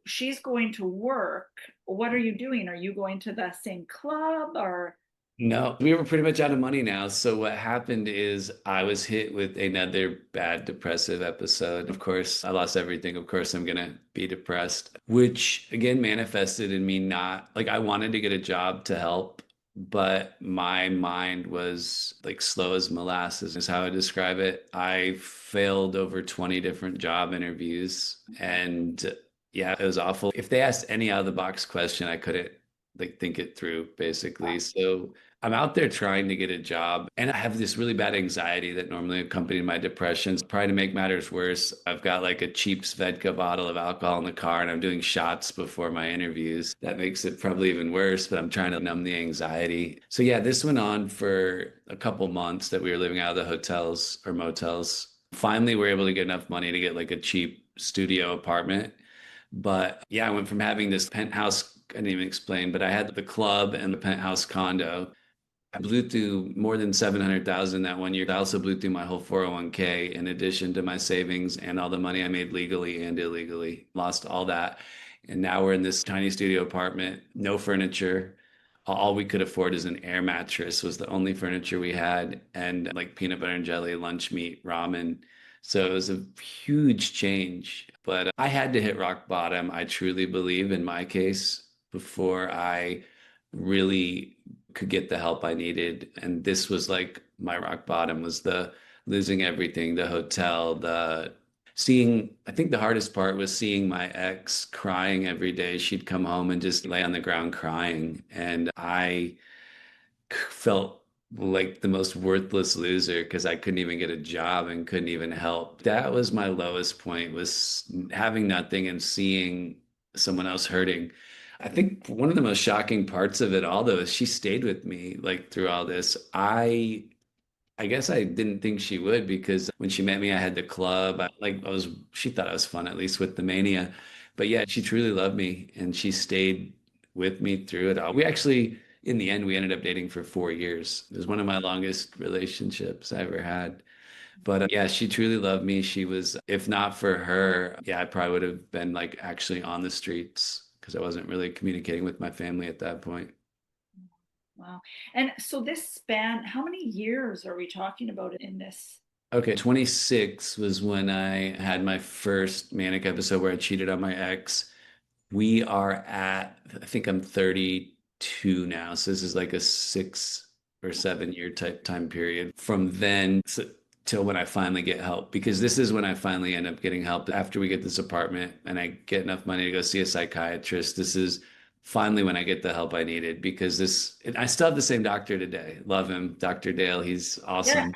she's going to work. What are you doing? Are you going to the same club or? No, we were pretty much out of money now. So what happened is I was hit with another bad depressive episode. Of course, I lost everything. Of course, I'm gonna be depressed, which again manifested in me not like I wanted to get a job to help, but my mind was like slow as molasses is how I describe it. I failed over 20 different job interviews and yeah, it was awful. If they asked any out of the box question, I couldn't like think it through basically. So I'm out there trying to get a job and I have this really bad anxiety that normally accompanied my depressions. Probably to make matters worse, I've got like a cheap Svedka bottle of alcohol in the car and I'm doing shots before my interviews. That makes it probably even worse, but I'm trying to numb the anxiety. So yeah, this went on for a couple months that we were living out of the hotels or motels. Finally, we were able to get enough money to get like a cheap studio apartment. But yeah, I went from having this penthouse, I didn't even explain, but I had the club and the penthouse condo. I blew through more than 700,000 that one year. I also blew through my whole 401k in addition to my savings and all the money I made legally and illegally. Lost all that. And now we're in this tiny studio apartment, no furniture. All we could afford is an air mattress was the only furniture we had and like peanut butter and jelly, lunch meat, ramen. So it was a huge change, but I had to hit rock bottom. I truly believe in my case before I really could get the help I needed. And this was like my rock bottom was the losing everything, the hotel, the seeing, I think the hardest part was seeing my ex crying every day. She'd come home and just lay on the ground crying. And I felt like the most worthless loser because I couldn't even get a job and couldn't even help. That was my lowest point was having nothing and seeing someone else hurting. I think one of the most shocking parts of it all though is she stayed with me like through all this. I I guess I didn't think she would because when she met me, I had the club. She thought I was fun, at least with the Mania. But yeah, she truly loved me and she stayed with me through it all. We actually, in the end, we ended up dating for 4 years. It was one of my longest relationships I ever had. But yeah, she truly loved me. She was, if not for her, yeah, I probably would have been like actually on the streets because I wasn't really communicating with my family at that point. Wow. And so this span, how many years are we talking about in this? Okay, 26 was when I had my first manic episode where I cheated on my ex. We are at, I think I'm 32 now. So this is like a 6 or 7 year type time period from then till when I finally get help. Because this is when I finally end up getting help after we get this apartment and I get enough money to go see a psychiatrist. This is finally when I get the help I needed because I still have the same doctor today. Love him, Dr. Dale. He's Yeah, awesome.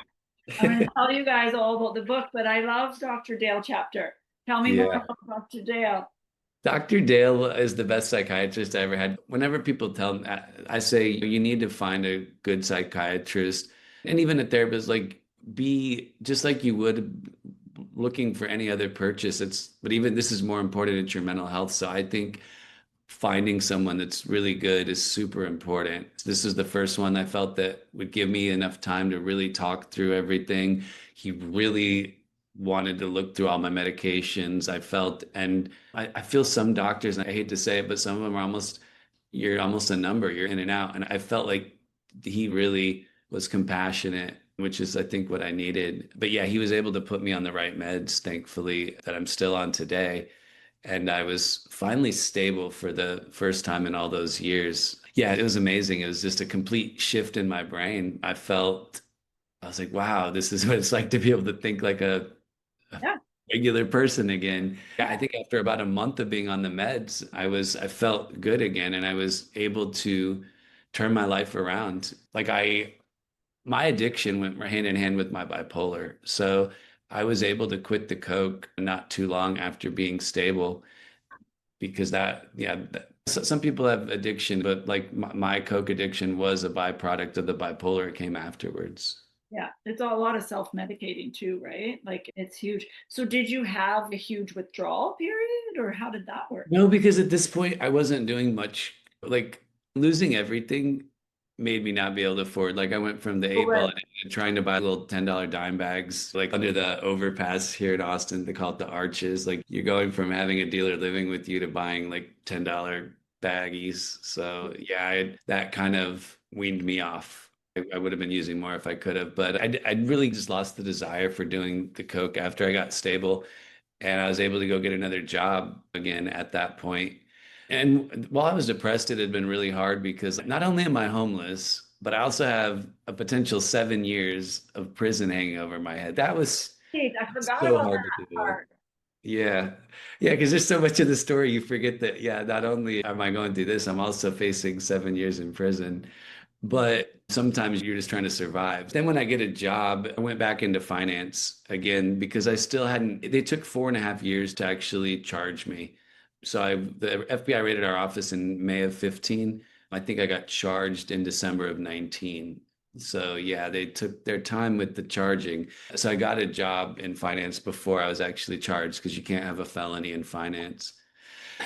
I'm going to tell you guys all about the book, but I love Dr. Dale Chapter. Tell me more Yeah. about Dr. Dale. Dr. Dale is the best psychiatrist I ever had. Whenever people tell me, I say you need to find a good psychiatrist and even a therapist, like be just like you would looking for any other purchase. But even this is more important. It's your mental health. So I think finding someone that's really good is super important. This is the first one I felt that would give me enough time to really talk through everything. He really wanted to look through all my medications. I felt, and I feel some doctors, and I hate to say it, but some of them are you're almost a number, you're in and out. And I felt like he really was compassionate, which is, I think, what I needed. But yeah, he was able to put me on the right meds, thankfully, that I'm still on today. And I was finally stable for the first time in all those years. Yeah, it was amazing. It was just a complete shift in my brain. I was like, wow, this is what it's like to be able to think like a Yeah. regular person again. Yeah, I think after about a month of being on the meds, I felt good again and I was able to turn my life around. My addiction went hand in hand with my bipolar. So I was able to quit the coke not too long after being stable because some people have addiction, but like my coke addiction was a byproduct of the bipolar. It came afterwards. Yeah, it's a lot of self-medicating too, right? Like it's huge. So did you have a huge withdrawal period or how did that work? No, because at this point I wasn't doing much. Like losing everything made me not be able to afford. Like I went from the Oh, eight right. ball and trying to buy little $10 dime bags, like under the overpass here in Austin. They call it the arches. Like you're going from having a dealer living with you to buying like $10 baggies. So yeah, that kind of weaned me off. I would have been using more if I could have, but I really just lost the desire for doing the coke after I got stable. And I was able to go get another job again at that point. And while I was depressed, it had been really hard because not only am I homeless, but I also have a potential 7 years of prison hanging over my head. That was Wait, I forgot so about hard to that do. part. Yeah. Yeah, because there's so much of the story you forget that, yeah, not only am I going through this, I'm also facing 7 years in prison. But sometimes you're just trying to survive. Then when I get a job, I went back into finance again because I still hadn't, they took 4.5 years to actually charge me. The FBI raided our office in May of 15. I think I got charged in December of 19. So yeah, they took their time with the charging. So I got a job in finance before I was actually charged because you can't have a felony in finance.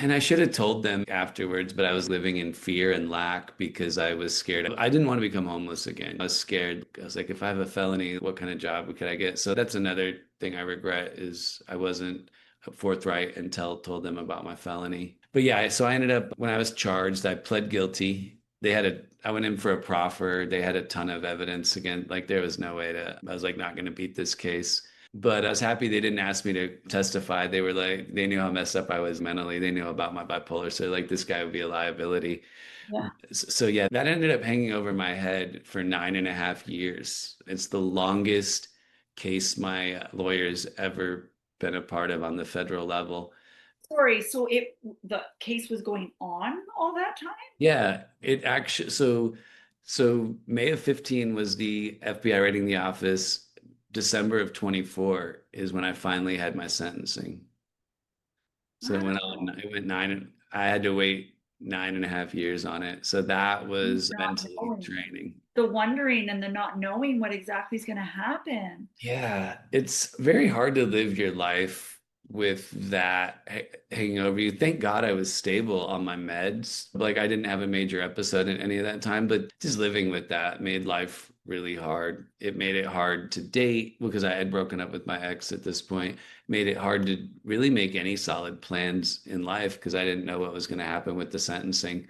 And I should have told them afterwards, but I was living in fear and lack because I was scared. I didn't want to become homeless again. I was scared. I was like, if I have a felony, what kind of job could I get? So that's another thing I regret is I wasn't forthright until told them about my felony. But yeah, so I ended up when I was charged, I pled guilty. I went in for a proffer. They had a ton of evidence again. Like there was no way I was like not going to beat this case. But I was happy they didn't ask me to testify. They were like, they knew how messed up I was mentally. They knew about my bipolar. So like this guy would be a liability. Yeah. So yeah, that ended up hanging over my head for 9.5 years. It's the longest case my lawyer's ever been a part of on the federal level. Sorry, so the case was going on all that time? Yeah, it actually so May of 15 was the FBI raiding the office. December of 24 is when I finally had my sentencing. So it went Wow. on, it went nine, and I had to wait 9.5 years on it. So that was Not mentally knowing. draining. The wondering and the not knowing what exactly is going to happen. Yeah, it's very hard to live your life with that hanging over you. Thank God I was stable on my meds. Like I didn't have a major episode in any of that time, but just living with that made life really hard. It made it hard to date because I had broken up with my ex at this point. Made it hard to really make any solid plans in life because I didn't know what was going to happen with the sentencing.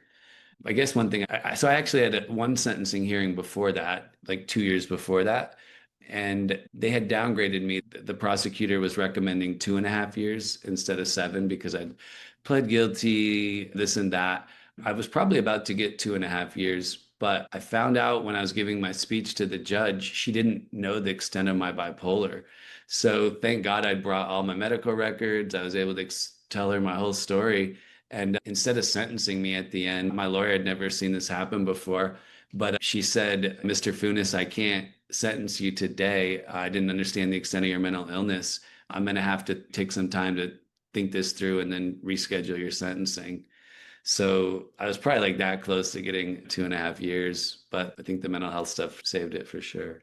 I guess one thing, so I actually had one sentencing hearing before that, like 2 years before that, and they had downgraded me. The prosecutor was recommending 2.5 years instead of 7 because I'd pled guilty, this and that. I was probably about to get 2.5 years, but I found out when I was giving my speech to the judge, she didn't know the extent of my bipolar. So thank God I brought all my medical records. I was able to tell her my whole story. And instead of sentencing me at the end, my lawyer had never seen this happen before, but she said, Mr. Funes, I can't sentence you today. I didn't understand the extent of your mental illness. I'm going to have to take some time to think this through and then reschedule your sentencing. So I was probably like that close to getting 2.5 years, but I think the mental health stuff saved it for sure.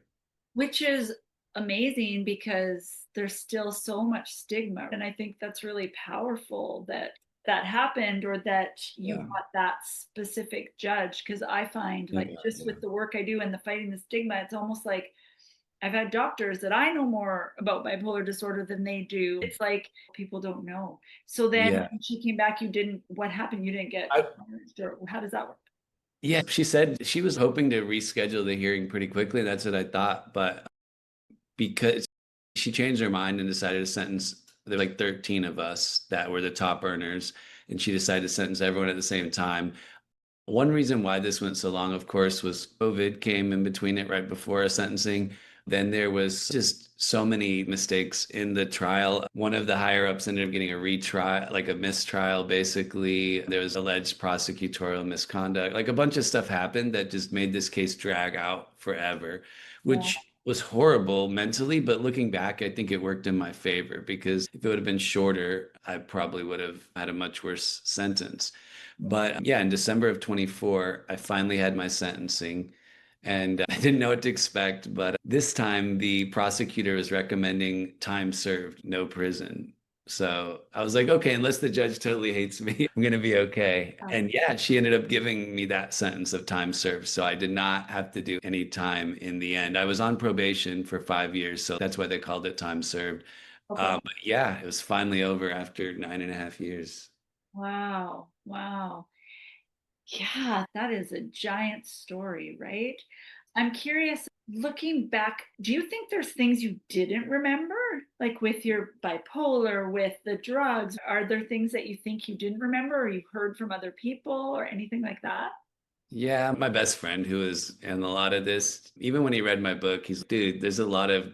Which is amazing because there's still so much stigma. And I think that's really powerful that that happened or that you Yeah. got that specific judge. Because I find, Thank like, God, just yeah. with the work I do and the fighting the stigma, it's almost like I've had doctors that I know more about bipolar disorder than they do. It's like people don't know. So then Yeah. when she came back, you didn't, what happened? You didn't get I, punished, or how does that work? yeah, she said she was hoping to reschedule the hearing pretty quickly. That's what I thought. But because she changed her mind and decided to sentence, there were like 13 of us that were the top earners, and she decided to sentence everyone at the same time. One reason why this went so long, of course, was COVID came in between it right before a sentencing. Then there was just so many mistakes in the trial. One of the higher ups ended up getting a retrial, like a mistrial, basically. There was alleged prosecutorial misconduct. Like a bunch of stuff happened that just made this case drag out forever, Yeah. which was horrible mentally. But looking back, I think it worked in my favor because if it would have been shorter, I probably would have had a much worse sentence. But yeah, in December of 24, I finally had my sentencing and I didn't know what to expect. But this time the prosecutor was recommending time served, no prison. So I was like, okay, unless the judge totally hates me, I'm going to be okay. And yeah, she ended up giving me that sentence of time served. So I did not have to do any time in the end. I was on probation for 5 years. So that's why they called it time served. Okay. But yeah, it was finally over after 9.5 years. Wow. Wow. Yeah, that is a giant story, right? I'm curious, looking back, do you think there's things you didn't remember? Like with your bipolar, with the drugs, are there things that you think you didn't remember or you've heard from other people or anything like that? Yeah, my best friend who is in a lot of this, even when he read my book, he's, dude, there's a lot of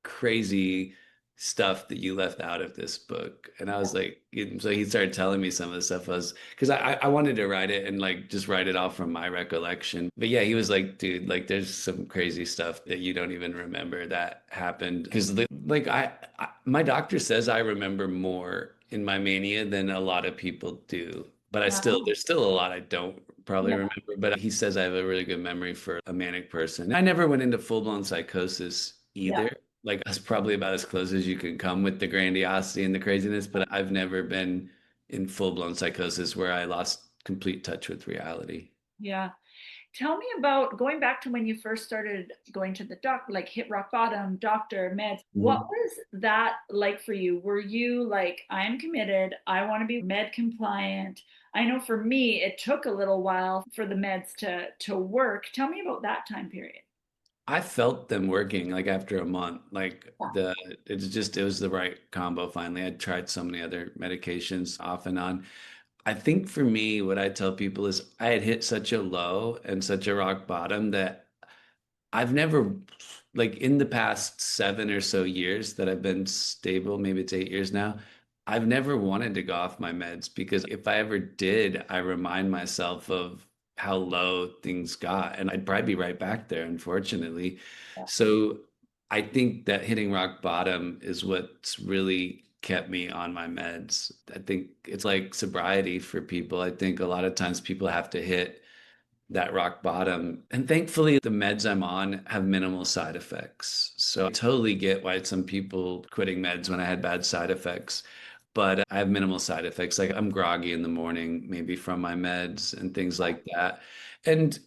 crazy stuff that you left out of this book. And I was like, so he started telling me some of the stuff because I wanted to write it and like just write it off from my recollection. But yeah, he was like, dude, like there's some crazy stuff that you don't even remember that happened. Because like my doctor says I remember more in my mania than a lot of people do. But Wow. there's still a lot I don't probably Yeah. remember. But he says I have a really good memory for a manic person. I never went into full-blown psychosis Yeah. either. Like that's probably about as close as you can come with the grandiosity and the craziness, but I've never been in full-blown psychosis where I lost complete touch with reality. Yeah. Tell me about going back to when you first started going to the doctor, like hit rock bottom, doctor, meds. What Mhm. was that like for you? Were you like, I'm committed, I want to be med compliant? I know for me, it took a little while for the meds to work. Tell me about that time period. I felt them working like after a month. Like Yeah. it was the right combo finally. I'd tried so many other medications off and on. I think for me, what I tell people is I had hit such a low and such a rock bottom that I've never, like in the past 7 or so years that I've been stable, maybe it's 8 years now, I've never wanted to go off my meds because if I ever did, I remind myself of how low things got and I'd probably be right back there, unfortunately. So I think that hitting rock bottom is what's really kept me on my meds. I think it's like sobriety for people. I think a lot of times people have to hit that rock bottom. And thankfully, the meds I'm on have minimal side effects. So I totally get why some people quitting meds when I had bad side effects. But I have minimal side effects. Like I'm groggy in the morning, maybe from my meds and things like that. And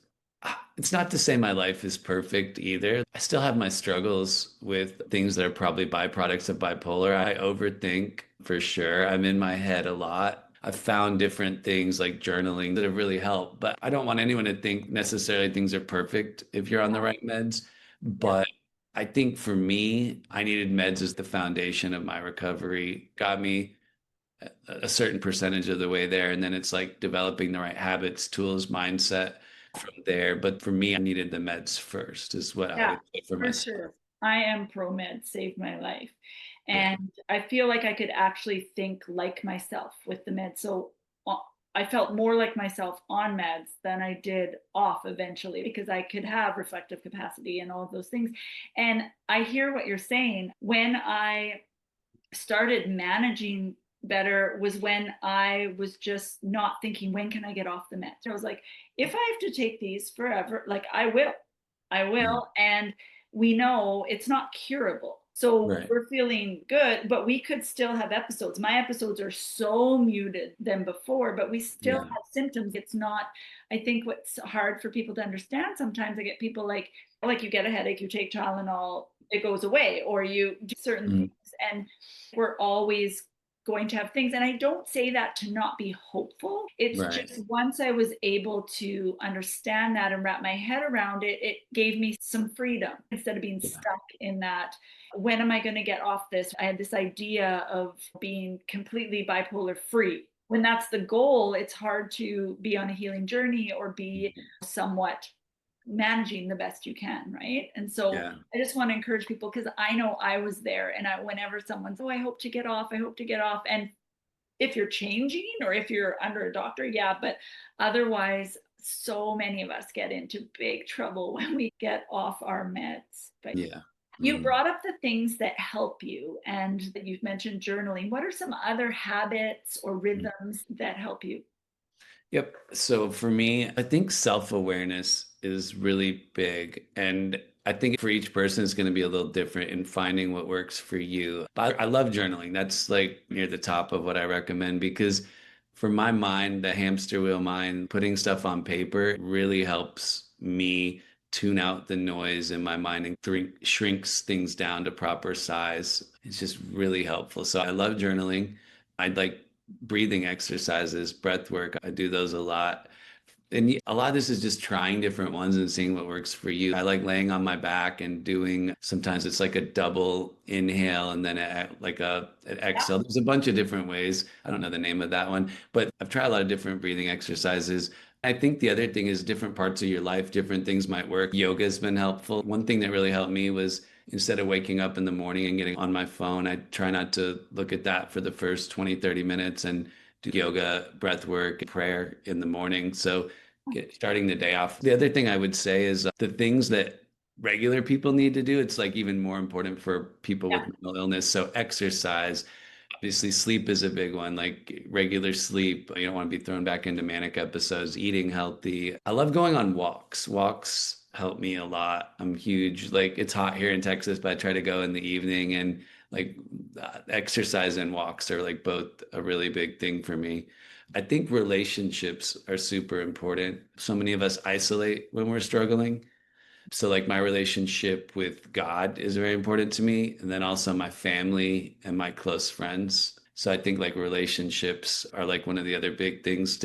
it's not to say my life is perfect either. I still have my struggles with things that are probably byproducts of bipolar. I overthink for sure. I'm in my head a lot. I've found different things like journaling that have really helped, but I don't want anyone to think necessarily things are perfect if you're on the right meds. Yeah. But I think for me, I needed meds as the foundation of my recovery, got me a certain percentage of the way there. And then it's like developing the right habits, tools, mindset from there. But for me, I needed the meds first, is what I Yeah, would say for for myself. sure. I am pro med, saved my life. Yeah. And I feel like I could actually think like myself with the meds. So I felt more like myself on meds than I did off eventually because I could have reflective capacity and all of those things. And I hear what you're saying. When I started managing better was when I was just not thinking, when can I get off the meds? I was like, if I have to take these forever, like I will. I Mm. will. And we know it's not curable. So Right. we're feeling good, but we could still have episodes. My episodes are so muted than before, but we still Yeah. have symptoms. It's not, I think what's hard for people to understand sometimes, I get people like you get a headache, you take Tylenol, it goes away, or you do certain Mm. things. And we're always going to have things. And I don't say that to not be hopeful. It's Right. just once I was able to understand that and wrap my head around it, it gave me some freedom instead of being Yeah. stuck in that. When am I going to get off this? I had this idea of being completely bipolar free. When that's the goal, it's hard to be on a healing journey or be somewhat managing the best you can, right? And so Yeah. I just want to encourage people because I know I was there, and whenever someone's, oh, I hope to get off, I hope to get off, and if you're changing or if you're under a doctor, yeah, but otherwise, so many of us get into big trouble when we get off our meds. But Yeah. you Mhm. brought up the things that help you, and that you've mentioned journaling. What are some other habits or rhythms that help you? Yep. So for me, I think self-awareness is really big. And I think for each person, it's going to be a little different in finding what works for you. But I love journaling. That's like near the top of what I recommend because for my mind, the hamster wheel mind, putting stuff on paper really helps me tune out the noise in my mind and shrinks things down to proper size. It's just really helpful. So I love journaling. I'd like breathing exercises, breath work. I do those a lot. And a lot of this is just trying different ones and seeing what works for you. I like laying on my back and doing, sometimes it's like a double inhale and then like an Yeah. exhale. There's a bunch of different ways. I don't know the name of that one, but I've tried a lot of different breathing exercises. I think the other thing is different parts of your life, different things might work. Yoga has been helpful. One thing that really helped me was instead of waking up in the morning and getting on my phone, I try not to look at that for the first 20, 30 minutes and do yoga, breath work, prayer in the morning. So starting the day off. The other thing I would say is the things that regular people need to do, it's like even more important for people with mental illness. So exercise, obviously sleep is a big one, like regular sleep. You don't want to be thrown back into manic episodes, eating healthy. I love going on walks. Walks help me a lot. I'm huge. Like it's hot here in Texas, but I try to go in the evening and like exercise and walks are like both a really big thing for me. I think relationships are super important. So many of us isolate when we're struggling. So, like, my relationship with God is very important to me. And then also my family and my close friends. So, I think like relationships are like one of the other big things.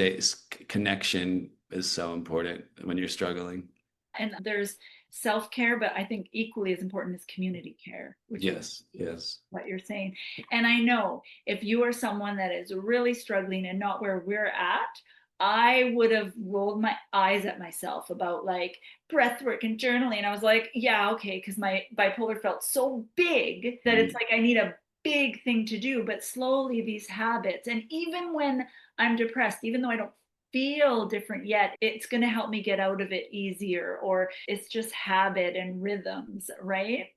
Connection is so important when you're struggling. And there's self-care, but I think equally as important is community care, which is Yes, yes. what you're saying. And I know if you are someone that is really struggling and not where we're at, I would have rolled my eyes at myself about like breath work and journaling. I was like, yeah, okay, because my bipolar felt so big that it's Mm. like I need a big thing to do. But slowly these habits, and even when I'm depressed, even though I don't feel different yet, it's going to help me get out of it easier, or it's just habit and rhythms, right?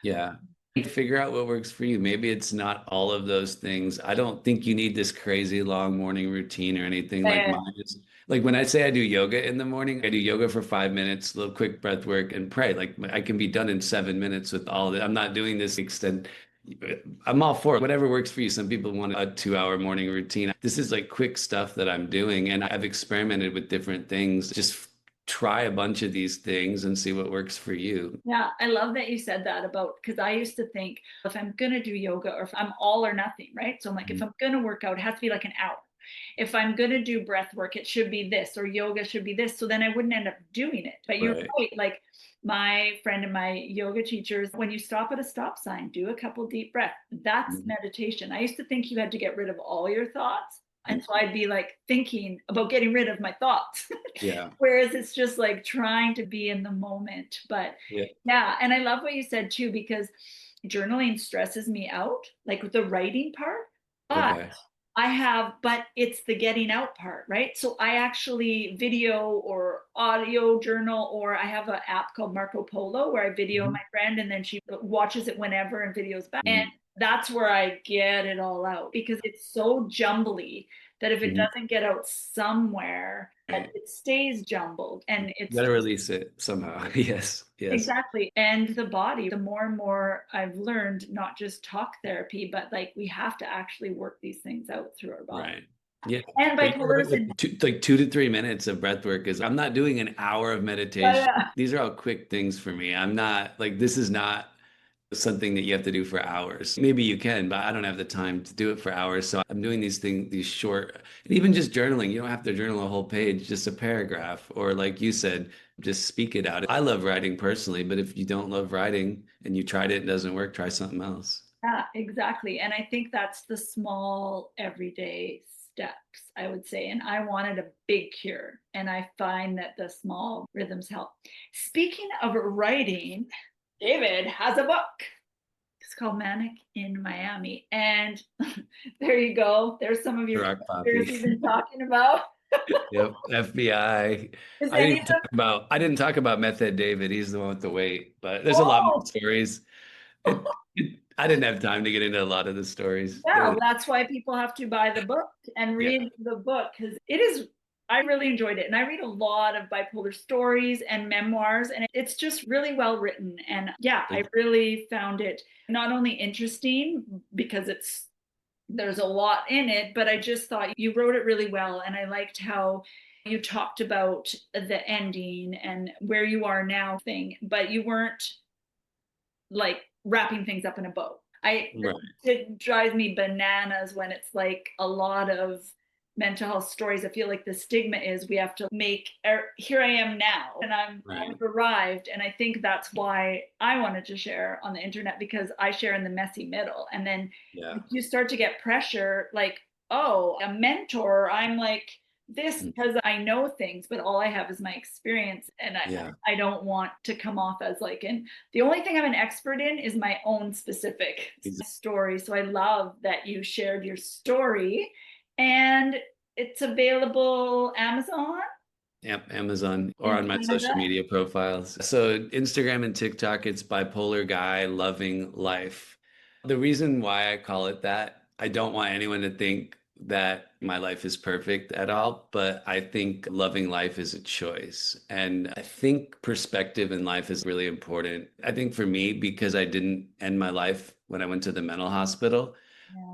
Yeah. Figure out what works for you. Maybe it's not all of those things. I don't think you need this crazy long morning routine or anything like Yeah. mine is. Like when I say I do yoga in the morning, I do yoga for 5 minutes, a little quick breath work and pray. Like I can be done in 7 minutes with all of it. I'm not doing this extend. I'm all for it. Whatever works for you. Some people want a 2 hour morning routine. This is like quick stuff that I'm doing. And I've experimented with different things. Just try a bunch of these things and see what works for you. Yeah, I love that you said that about, because I used to think if I'm going to do yoga or if I'm all or nothing, right? So I'm like, if I'm going to work out, it has to be like an hour. If I'm going to do breath work, it should be this, or yoga should be this. So then I wouldn't end up doing it. But you're Right. right. Like my friend and my yoga teachers, when you stop at a stop sign, do a couple deep breaths. That's meditation. I used to think you had to get rid of all your thoughts. And so I'd be like thinking about getting rid of my thoughts. Yeah. Whereas it's just like trying to be in the moment. But Yeah. yeah, and I love what you said too, because journaling stresses me out, like with the writing part. But Okay. but it's the getting out part, right? So I actually video or audio journal, or I have an app called Marco Polo where I video my friend and then she watches it whenever and videos back. And that's where I get it all out because it's so jumbly that if it Mhm. doesn't get out somewhere, Right. it stays jumbled. And You it's gotta release it somehow. Yes. Yes. exactly. And the body, the more and more I've learned, not just talk therapy, but like we have to actually work these things out through our body. Right. Yeah. And But you're bipolar right is in, with like 2 to 3 minutes of breath work is I'm not doing an hour of yeah, meditation. yeah. These are all quick things for me. I'm not like this is not something that you have to do for hours. Maybe you can, but I don't have the time to do it for hours. So I'm doing these things, these short, and even just journaling. You don't have to journal a whole page, just a paragraph, or like you said, just speak it out. I love writing personally, but if you don't love writing and you tried it and it doesn't work, try something else. Yeah, exactly. And I think that's the small everyday steps, I would say. And I wanted a big cure. And I find that the small rhythms help. Speaking of writing, David has a book. It's called Manic in Miami. And there you go. There's some of your Rock characters Poppy. you've been talking about. Yep. FBI. Is any of them? I didn't talk about Meth Head David. He's the one with the weight, but there's a lot more Oh, stories. I didn't have time to get into a lot of the stories. yeah. Well, that's why people have to buy the book and Yeah. read the book because it is. I really enjoyed it. And I read a lot of bipolar stories and memoirs, and it's just really well written. And yeah, I really found it not only interesting because there's a lot in it, but I just thought you wrote it really well. And I liked how you talked about the ending and where you are now thing, but you weren't like wrapping things up in a bow. Right. It drives me bananas when it's like a lot of mental health stories. I feel like the stigma is we have to make here I am now and I've arrived. And I think that's why I wanted to share on the internet because I share in the messy middle. And then you start to get pressure like, oh, a mentor, I'm like this because I know things, but all I have is my experience. And I don't want to come off as like, and the only thing I'm an expert in is my own specific story. So I love that you shared your story and it's available Amazon. Yep, Amazon or In on my Canada. social media profiles. So Instagram and TikTok, it's Bipolar Guy Loving Life. The reason why I call it that, I don't want anyone to think that my life is perfect at all, but I think loving life is a choice. And I think perspective in life is really important. I think for me, because I didn't end my life when I went to the mental hospital,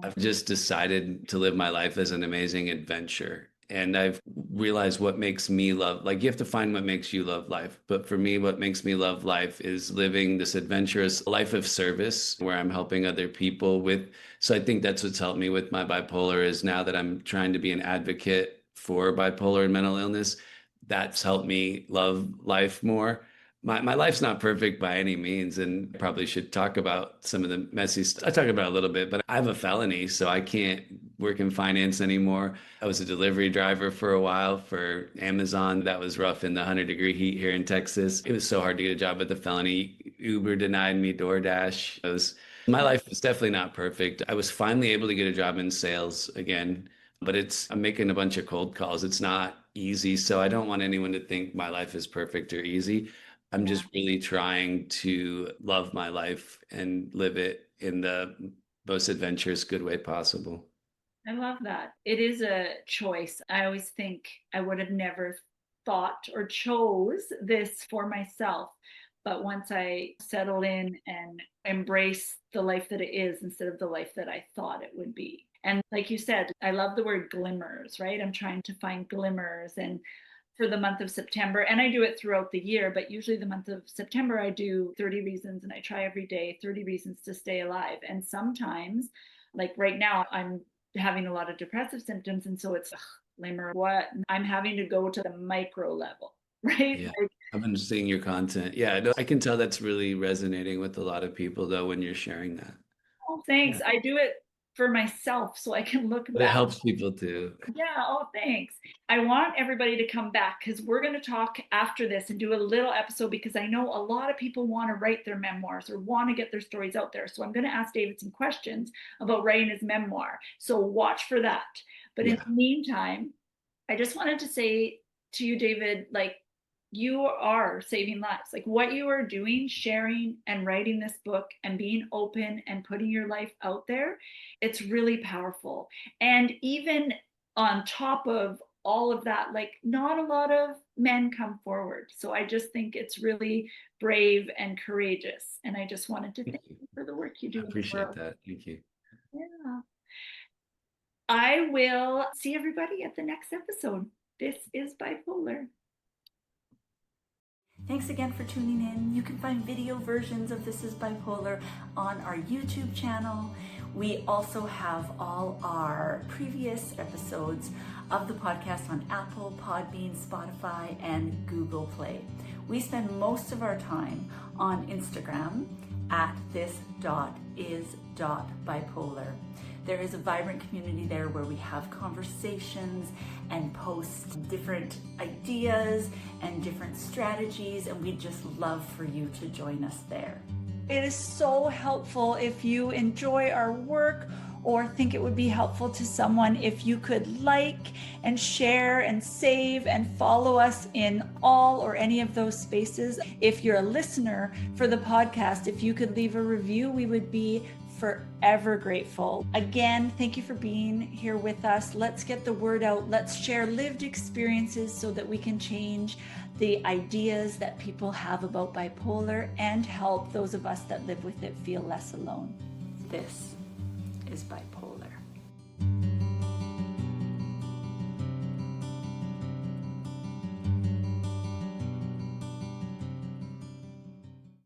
I've just decided to live my life as an amazing adventure. And I've realized what makes me love, like you have to find what makes you love life. But for me, what makes me love life is living this adventurous life of service where I'm helping other people with. So I think that's what's helped me with my bipolar is now that I'm trying to be an advocate for bipolar and mental illness, that's helped me love life more. My life's not perfect by any means, and probably should talk about some of the messy stuff. I talk about it a little bit, but I have a felony, so I can't work in finance anymore. I was a delivery driver for a while for Amazon. That was rough in the 100-degree heat here in Texas. It was so hard to get a job with the felony. Uber denied me DoorDash. My life was definitely not perfect. I was finally able to get a job in sales again, but I'm making a bunch of cold calls. It's not easy, so I don't want anyone to think my life is perfect or easy. I'm just really trying to love my life and live it in the most adventurous, good way possible. I love that. It is a choice. I always think I would have never thought or chose this for myself. But once I settled in and embrace the life that it is instead of the life that I thought it would be. And like you said, I love the word glimmers, right? I'm trying to find glimmers and for the month of September, and I do it throughout the year, but usually the month of September, I do 30 reasons and I try every day 30 reasons to stay alive. And sometimes, like right now, I'm having a lot of depressive symptoms. And so it's glimmer, what I'm having to go to the micro level, right? Yeah. Like, I've been seeing your content. Yeah, no, I can tell that's really resonating with a lot of people though when you're sharing that. oh, thanks. Yeah. I do it for myself so I can look But it back. helps people too. Yeah, oh, thanks. I want everybody to come back because we're going to talk after this and do a little episode because I know a lot of people want to write their memoirs or want to get their stories out there. So I'm going to ask David some questions about writing his memoir. So watch for that. But in Yeah. the meantime, I just wanted to say to you, David, like, you are saving lives. Like what you are doing, sharing and writing this book and being open and putting your life out there, it's really powerful. And even on top of all of that, like not a lot of men come forward. So I just think it's really brave and courageous. And I just wanted to thank you for the work you I do in the appreciate world. that. Thank you. Yeah. I will see everybody at the next episode. This is Bipolar. Thanks again for tuning in. You can find video versions of This is Bipolar on our YouTube channel. We also have all our previous episodes of the podcast on Apple, Podbean, Spotify, and Google Play. We spend most of our time on Instagram at this.is.bipolar. There is a vibrant community there where we have conversations and post different ideas and different strategies, and we'd just love for you to join us there. It is so helpful if you enjoy our work or think it would be helpful to someone if you could like and share and save and follow us in all or any of those spaces. If you're a listener for the podcast, if you could leave a review, we would be forever grateful. Again, thank you for being here with us. Let's get the word out. Let's share lived experiences so that we can change the ideas that people have about bipolar and help those of us that live with it feel less alone. This is Bipolar.